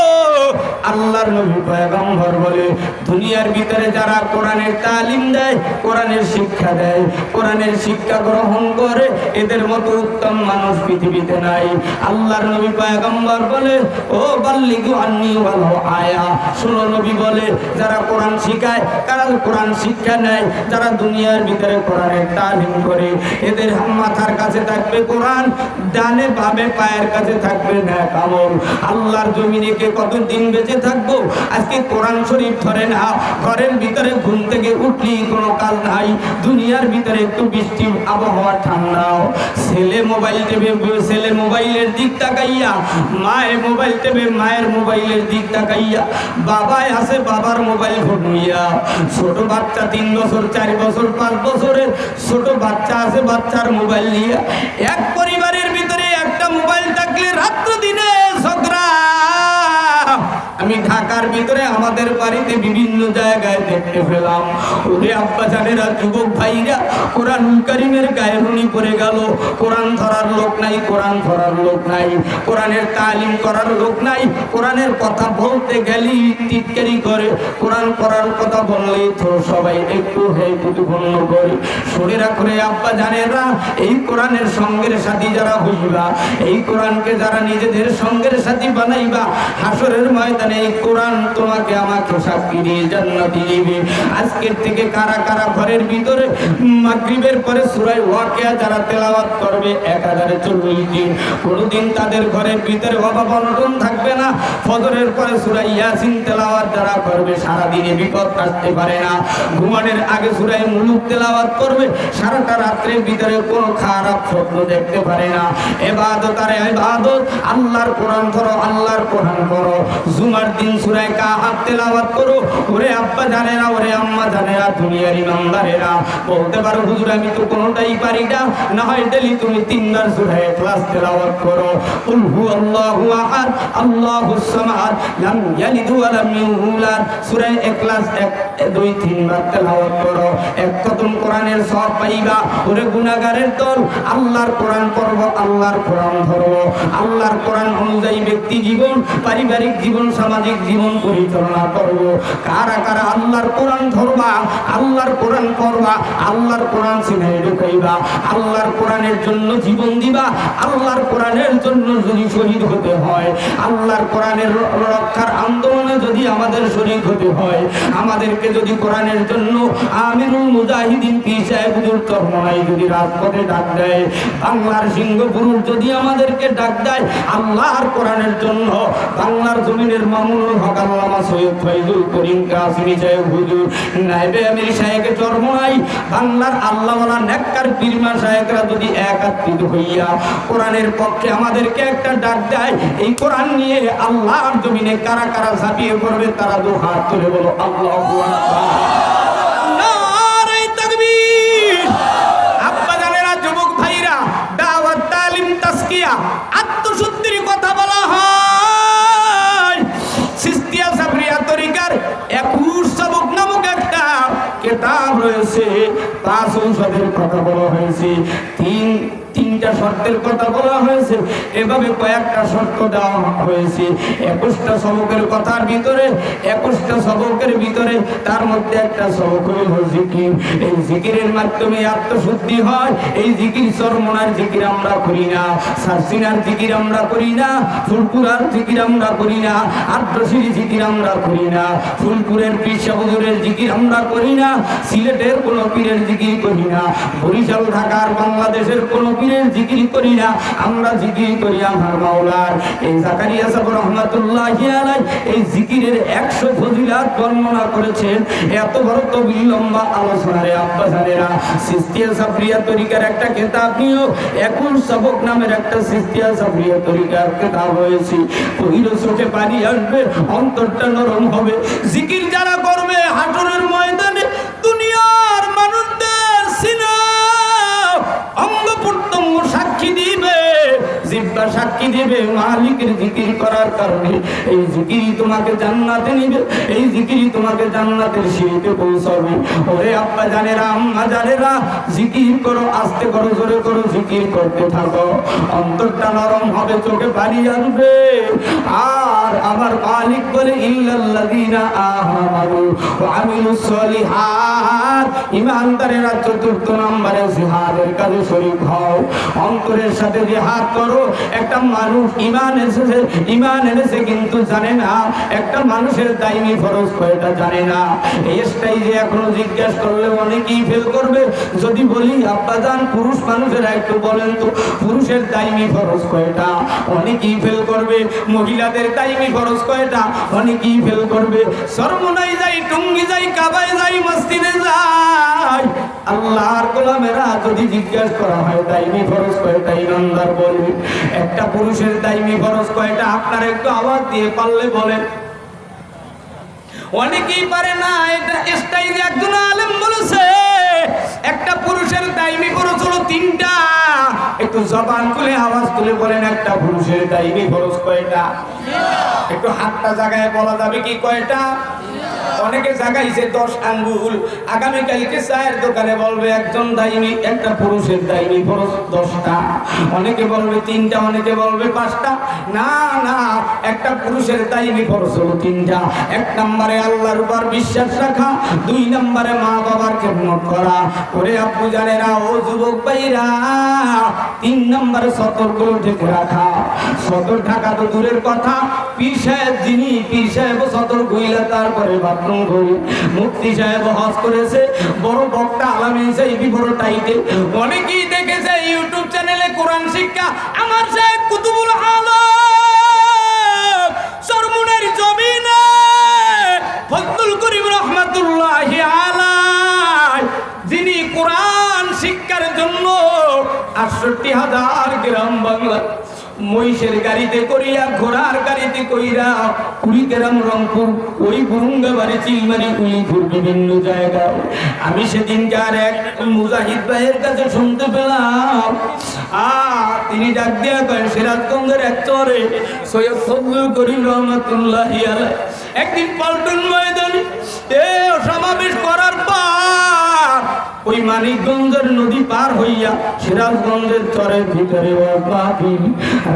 আল্লাহর নবী পয়গম্বর বলে, দুনিয়ার ভিতরে যারা কোরআনের তালিম দেয়, কোরআনের শিক্ষা দেয়, কোরআনের শিক্ষা গ্রহণ করে, এদের মতো উত্তম মানুষ পৃথিবীতে নাই। আল্লাহর নবী পয়গম্বর বলে, ও বাল্লিগু আন্নী ওয়ালাউ আয়া। শুনো, নবী বলে, যারা কোরআন শিখায়, কারা কোরআন শিক্ষা নেয়, যারা দুনিয়ার ভিতরে কোরআনের তালিম করে, এদের মাথার কাছে থাকবে কোরআন, ডানে বামে পায়ের কাছে থাকবে নেক আমল। আল্লাহর জমিনে কে কতদিন বেঁচে থাকবো? আজকে কোরআন শরীফ ধরে না, ঘরের ভিতরে ঘুম থেকে উঠলি কোনো কাজ নাই, দুনিয়ার ভিতরে একটু বৃষ্টি, আবহাওয়া ঠান্ডাও, ছেলে মোবাইল টেপে, ছেলে মোবাইলের দিক তাকাইয়া, মায়ের মোবাইল টেপে, মায়ের মোবাইলের দিক তাকাইয়া, বাবায় আছে বাবার মোবাইল ফোন নিয়া, ছোট বাচ্চা 3 বছর 4 বছর 5 বছরের ছোট বাচ্চা আছে বাচ্চার মোবাইল নিয়ে। এক পরিবারের ভিতরে দেখলে রাত্র দিনে ঝগড়া। আমি ঢাকার ভিতরে আমাদের বাড়িতে বিভিন্ন জায়গায় দেখতে পেলাম। ওরে আব্বা জানেরা, যুবক ভাইরা কোরআনুল কারীমের গায়ে রুনি পড়ে গেল। কোরআন ধরার লোক নাই, কোরআন ধরার লোক নাই, কোরআনের তালিম করার লোক নাই। কোরআনের কথা বলতে গেলি টিটকারি করে, কোরআন করার কথা বললেই তো সবাই একটু প্রতিপন্ন করে। শরীরা করে আব্বা জানেরা, এই কোরআনের সঙ্গের সাথী যারা হইবা, এই কোরআনকে যারা নিজেদের সঙ্গের সাথী বানাইবা, হাসরের ময়দানে এই কোরআন তোমাকে আমাকে সাক্ষী দিয়ে জান্নাতে দিবে। আজকের থেকে কারা কারা ঘরের ভিতরে মাগরিবের পরে সূরা ওয়াকিয়া যারা তেলাওয়াত করবে 1040 দিন, কোনদিন তাদের ঘরের ভিতরে অভাব অনটন থাকবে না। ফজরের পরে সূরা ইয়াসিন তেলাওয়াত যারা করবে সারা দিনে বিপদ আসতে পারে না। ঘুমানোর আগে সূরা মুলুক তেলাওয়াত করবে, সারাটা রাত্রের ভিতরে কোনো খারাপ স্বপ্ন দেখতে পারে না। ইবাদত আর ইবাদত, আল্লাহর কোরআন ধরো, আল্লাহর কোরআন পড়ো। জুমার দিন সূরা কাহাফ তেলাওয়াত করো। ওরে আব্বা জানেরা, ওরে আম্মা জানেরা, দুনিয়ার ইমানদারেরা বলতে পারো হুজুর আমি তো কোনোটাই পারি না, না হয় ডেলি তুমি 3 বার সূরা ইখলাস তেলাওয়াত করো। কুল হুয়াল্লাহু আহাদ আল্লাহুস সামাদ লাম ইয়ালিদ ওয়া লাম ইউলাদ, সূরা ইখলাস 1 2 3 বার তেলাওয়াত করো। এক খতম কোরআনের সওয়াব পাইবা। ওরে গুনাহগারের দল, আল্লাহর কোরআন পড়বো, আল্লাহর কোরআন ধরবো, আল্লাহর কোরআন অনুযায়ী ব্যক্তি জীবন, পারিবারিক জীবন, সামাজিক জীবন পরিচালনা করব। কারা কারা আল্লাহর কোরআন ধরবা, আল্লাহর কোরআন পড়বা, আল্লাহর কোরআন সিনায় ঢুকাইবা, আল্লাহর কোরআনের জন্য জীবন দিবা, আল্লাহর কোরআনের জন্য যদি শহীদ হতে হয়, আল্লাহর কোরআনের রক্ষার আন্দোলনে যদি আমাদের শরীক হতে হয়, আমাদেরকে যদি কোরআনের জন্য আমিরুল মুজাহিদিন পীর সাহেব হুজুর চরমনাই যদি রাজপথে ডাক দেয়, বাংলার সিংহ পুরুষ যদি আমাদেরকে ডাক দেয় আল্লাহর কোরআনের জন্য, বাংলার জমিনের মামুনুল হক আল্লামা সৈয়দ ফয়জুল করিম কাসিমি সাহেব হুজুর, নায়েবে আমির সাহেব চরমনাই, বাংলার আল্লাহওয়ালা নেককার পীরমা সাহেবরা যদি একত্রিত হইয়া কোরআনের পক্ষে আমাদেরকে একটা ডাক দেয়, এই কোরআন নিয়ে আল্লাহর জমিনে কারা কারা ঝাঁপিয়ে পড়বে তারা দু হাত তুলে বলো আল্লাহু আকবার। নারে তাকবীর। আব্বা জানেরা, যুবক ভাইরা, দাওয়াত তালিম তাজকিয়া আত্মশুদ্ধির কথা বলা হয়। সিস্তিয়া সাবরিয়া তরিকার 21 সবক নামক একটা কিতাব রয়েছে। 5 ঔষধের কথা বলা হয়েছে, তিনটা শর্তের কথা বলা হয়েছে, এভাবে কয়েকটা শর্ত দেওয়া হয়েছে। 21টা সবকের কথার ভিতরে, 21টা সবকের ভিতরে তার মধ্যে একটা সবক হইল জিকির। এই জিকিরের মাধ্যমে আত্মশুদ্ধি হয়। এই জিকির চরমনার জিকির আমরা করি না, সারসিনার জিকির আমরা করি না, ফুলপুরার জিকির আমরা করি না, আদ্রশির জিকির আমরা করি না, ফুলপুরের পীর সাহেব হুজুরের জিকির আমরা করি না, সিলেটের কোনো পীরের জিকির করি না, বরিশাল ঢাকার বাংলাদেশের কোনো পীরের জিকির করি না। আমরা জিকির করি আমার মাওলার। এই জাকারিয়া সাহেব রহমাতুল্লাহি আলাইহি এই জিকিরের 100 ফজিলত বর্ণনা করেছেন। এত বড় তো বিলম্বা আলোচনারে আব্বা জানেরা, সিস্তিয়া সাবরিয়া তরিকার একটা কিতাব নিও, 21 সবক নামের একটা সিস্তিয়া সাবরিয়া তরিকার কিতাব হয়েছে। পড়লে চোখে পানি আসবে, অন্তরটা নরম হবে। জিকির যারা করবে হাসরের ময়দানে দুনিয়ার মানুষদের সিনা অঙ্গ প্রত্যঙ্গ সাক্ষী দিবে, জিহ্বা সাক্ষী দিবে মালিকের জিকির করার কারণে। এই জিকিরই তোমাকে জান্নাতে নিবে, এই জিকিরই তোমাকে জান্নাতের সিঁড়িতে পৌঁছাবে। ওরে আব্বা জানেরা, আম্মা জানেরা, জিকির করো, আস্তে করো, জোরে করো, জিকির করতে থাকো। অন্তরটা নরম হবে, চোখে পানি আসবে। আর আমার মালিক বলে ইল্লাল্লাযীনা আমানু ওয়া আমিলুস সলিহাত, ঈমানদারেরা 4র্থ নম্বরে জিহাদের কাজে শরীক হও। অন্তরের সাথে জিহাদ করো। একটা মানুষ ঈমান এনেছে কিন্তু জানে না একটা মানুষের দাইমি ফরজ কয়টা জানে না। এই স্টাইলে এখনো জিজ্ঞেস করলে অনেকেই ফেল করবে। যদি বলি আব্বাজান পুরুষ মানুষেরা একটু বলেন তো পুরুষের দাইমি ফরজ কয়টা, অনেকেই ফেল করবে। মহিলাদের দাইমি ফরজ কয়টা, অনেকেই ফেল করবে। সরমনাই যাই, টুঙ্গি যাই, কাবায় যাই, মসজিদে যাই, আল্লাহর গোলামেরা যদি জিজ্ঞেস করা হয় দাইমি ফরজ কয়টা, ইমানদার বলবে একটা। পুরুষের দাইমি ফরজ কয়টা আপনারা একটু আওয়াজ দিয়ে পারলে বলেন। অনেকেই পারে না। এটা স্টাইলে একজন আলেম বলেছে একটা পুরুষের দাইমি ফরজ হলো 3টা। একটু জবান খুলে আওয়াজ তুলে বলেন, একটা পুরুষের দাইমি ফরজ কয়টা? একটু হাতটা জায়গায় বলা যাবে কি কয়টা? অনেকে জাগাইছে 10 আঙ্গুল। আগামী কালকে চায়ের দোকানে বলবে একজন দাইমি, একটা পুরুষের দাইমি ফরজ 10টা। অনেকে বলবে 3টা, অনেকে বলবে 5টা। না না, একটা পুরুষের দাইমি ফরজ হলো 3টা। 1 নম্বরে আল্লাহর উপর বিশ্বাস রাখা, 2 নম্বরে মা বাবার খেদমত করা। ওরে আপু জানেরা, ও যুবক ভাইরা, 3 নম্বরে সতর্কগুলো ঢেকে রাখা। সতর ঢাকা তো দূরের কথা, পীর সাহেব যিনি, পীর সাহেব সতর্ক হইলে তারপরে বাথরুম করি। মুফতি সাহেব হজ করেছে, বড় বক্তা আলামিন সাহেব বড় টাইটেল। অনেকেই দেখেছে ইউটিউব চ্যানেলে কোরআন শিক্ষা। আমার সাহেব কুতুবুল আলম সরমুনের জমিনে ফজলুল করিম রহমাতুল্লাহি আলাইহি, যিনি কোরআন শিক্ষার জন্য 68,000 গ্রাম বাংলা মহিষের গাড়িতে করিয়া, ঘোড়ার গাড়িতে কইরা, কুড়িগ্রাম, রংপুর, ওই বুরুঙ্গাবাড়ি, চিলমারি, উলিপুর, বিভিন্ন জায়গায় আমি সেদিনকার এক মুজাহিদ ভাইয়ের কাছে শুনতে পেলাম। তিনি ডাক দিয়া করেন, সিরাজগঞ্জের এক চরে সৈয়দ ফজলুল করিম রহমাতুল্লাহি আলাইহি একদিন পল্টন ময়দানে সমাবেশ করার পর ওই মানিকগঞ্জের নদী পার হইয়া সিরাজগঞ্জের চরের ভিতরে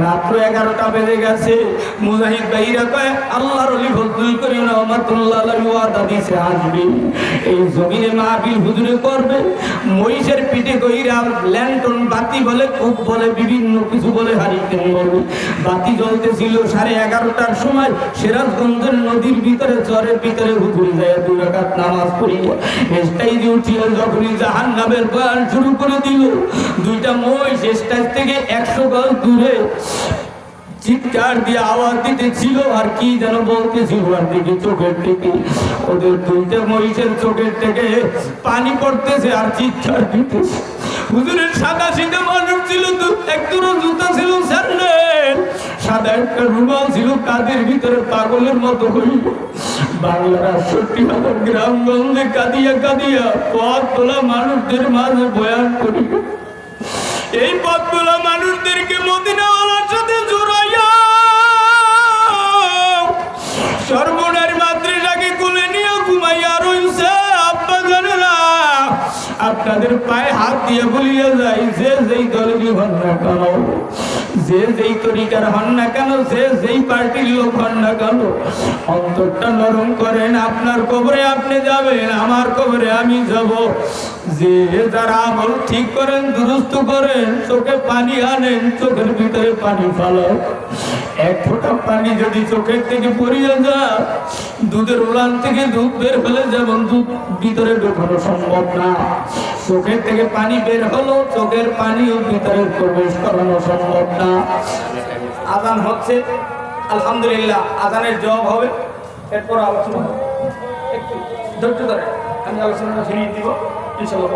রাত্র 11টা বেজে গেছে। মুজাহিদ ভাইরা কয়, আল্লাহর ওলি ফজলুল করিম রহমাতুল্লাহ আলাইহি ওয়াদা দিয়েছে আসবে, এই জমিনে মাহফিল হুজুরে করবে। মহিষের পিঠে কইরা ল্যান্টন বাতি বলে, কূপ বলে, বিভিন্ন কিছু বলে, হারিকেন বলে বাতি জ্বলতেছিল। 11:30টার সময় সিরাজগঞ্জের নদীর ভিতরে, চরের ভিতরে হুজুর যায় 2 রাকাত নামাজ পড়িয়া স্টেজে উঠিয়া যখনই জাহান্নামের বয়ান শুরু করে দিল, 2টা মহিষ স্টেজ থেকে 100 গজ দূরে চিৎকার দিয়ে আওয়াজ দিতেছিল, আর কি যেন বলতেছিল, আর দিকে চোখের থেকে ওদের 2টা মহিষের চোখের থেকে পানি পড়তেছে আর চিৎকার দিতেছে। হুজুরের সাদা সিধা মানুষ ছিল, একদুরো জুতা ছিল, স্যান্ডেল, সাদা একটা রুমাল ছিল, কাদের ভিতরে পাগলের মতো হইল। বাংলার 68,000 গ্রামগঞ্জে কাঁদিয়া কাঁদিয়া পথ তোলা মানুষদের মাঝে বয়ান করি। এই পথ তোলা মানুষদেরকে মদিনাওয়ালার সাথে জোড়াইয়া সর্বনার মাতৃটাকে কোলে নিয়ে ঘুমাইয়া রইছে। আব্বা জানেরা, আপনাদের পায়ে হাত দিয়ে বলিয়া যায়, যে যেই দলেরই হন না কেন, যে যেই তরিকার হন না কেন, যে যেই পার্টির লোক হন না কেন, অন্তরটা নরম করেন। আপনার কবরে আপনি যাবেন, আমার কবরে আমি যাব। যে যারা আমল ঠিক করেন, দুরুস্ত করেন, চোখে পানি আনেন, চোখের ভিতরে পানি ফালাও। 1 ফোঁটা পানি যদি চোখের থেকে পড়িয়া যায়, দুধের উলান থেকে দুধ বের হলে যেমন দুধ ভিতরে ঢোকানো সম্ভব না, চোখের থেকে পানি বের হলো, চোখের পানিও ভিতরে প্রবেশ করানো সম্ভব না। আজান হচ্ছে, আলহামদুলিল্লাহ, আজানের জবাব হবে, এরপর আলোচনা হবে। একটু ধৈর্য ধরে আমি আলোচনাটা ফিরিয়ে দিব, ইনশাআল্লাহ।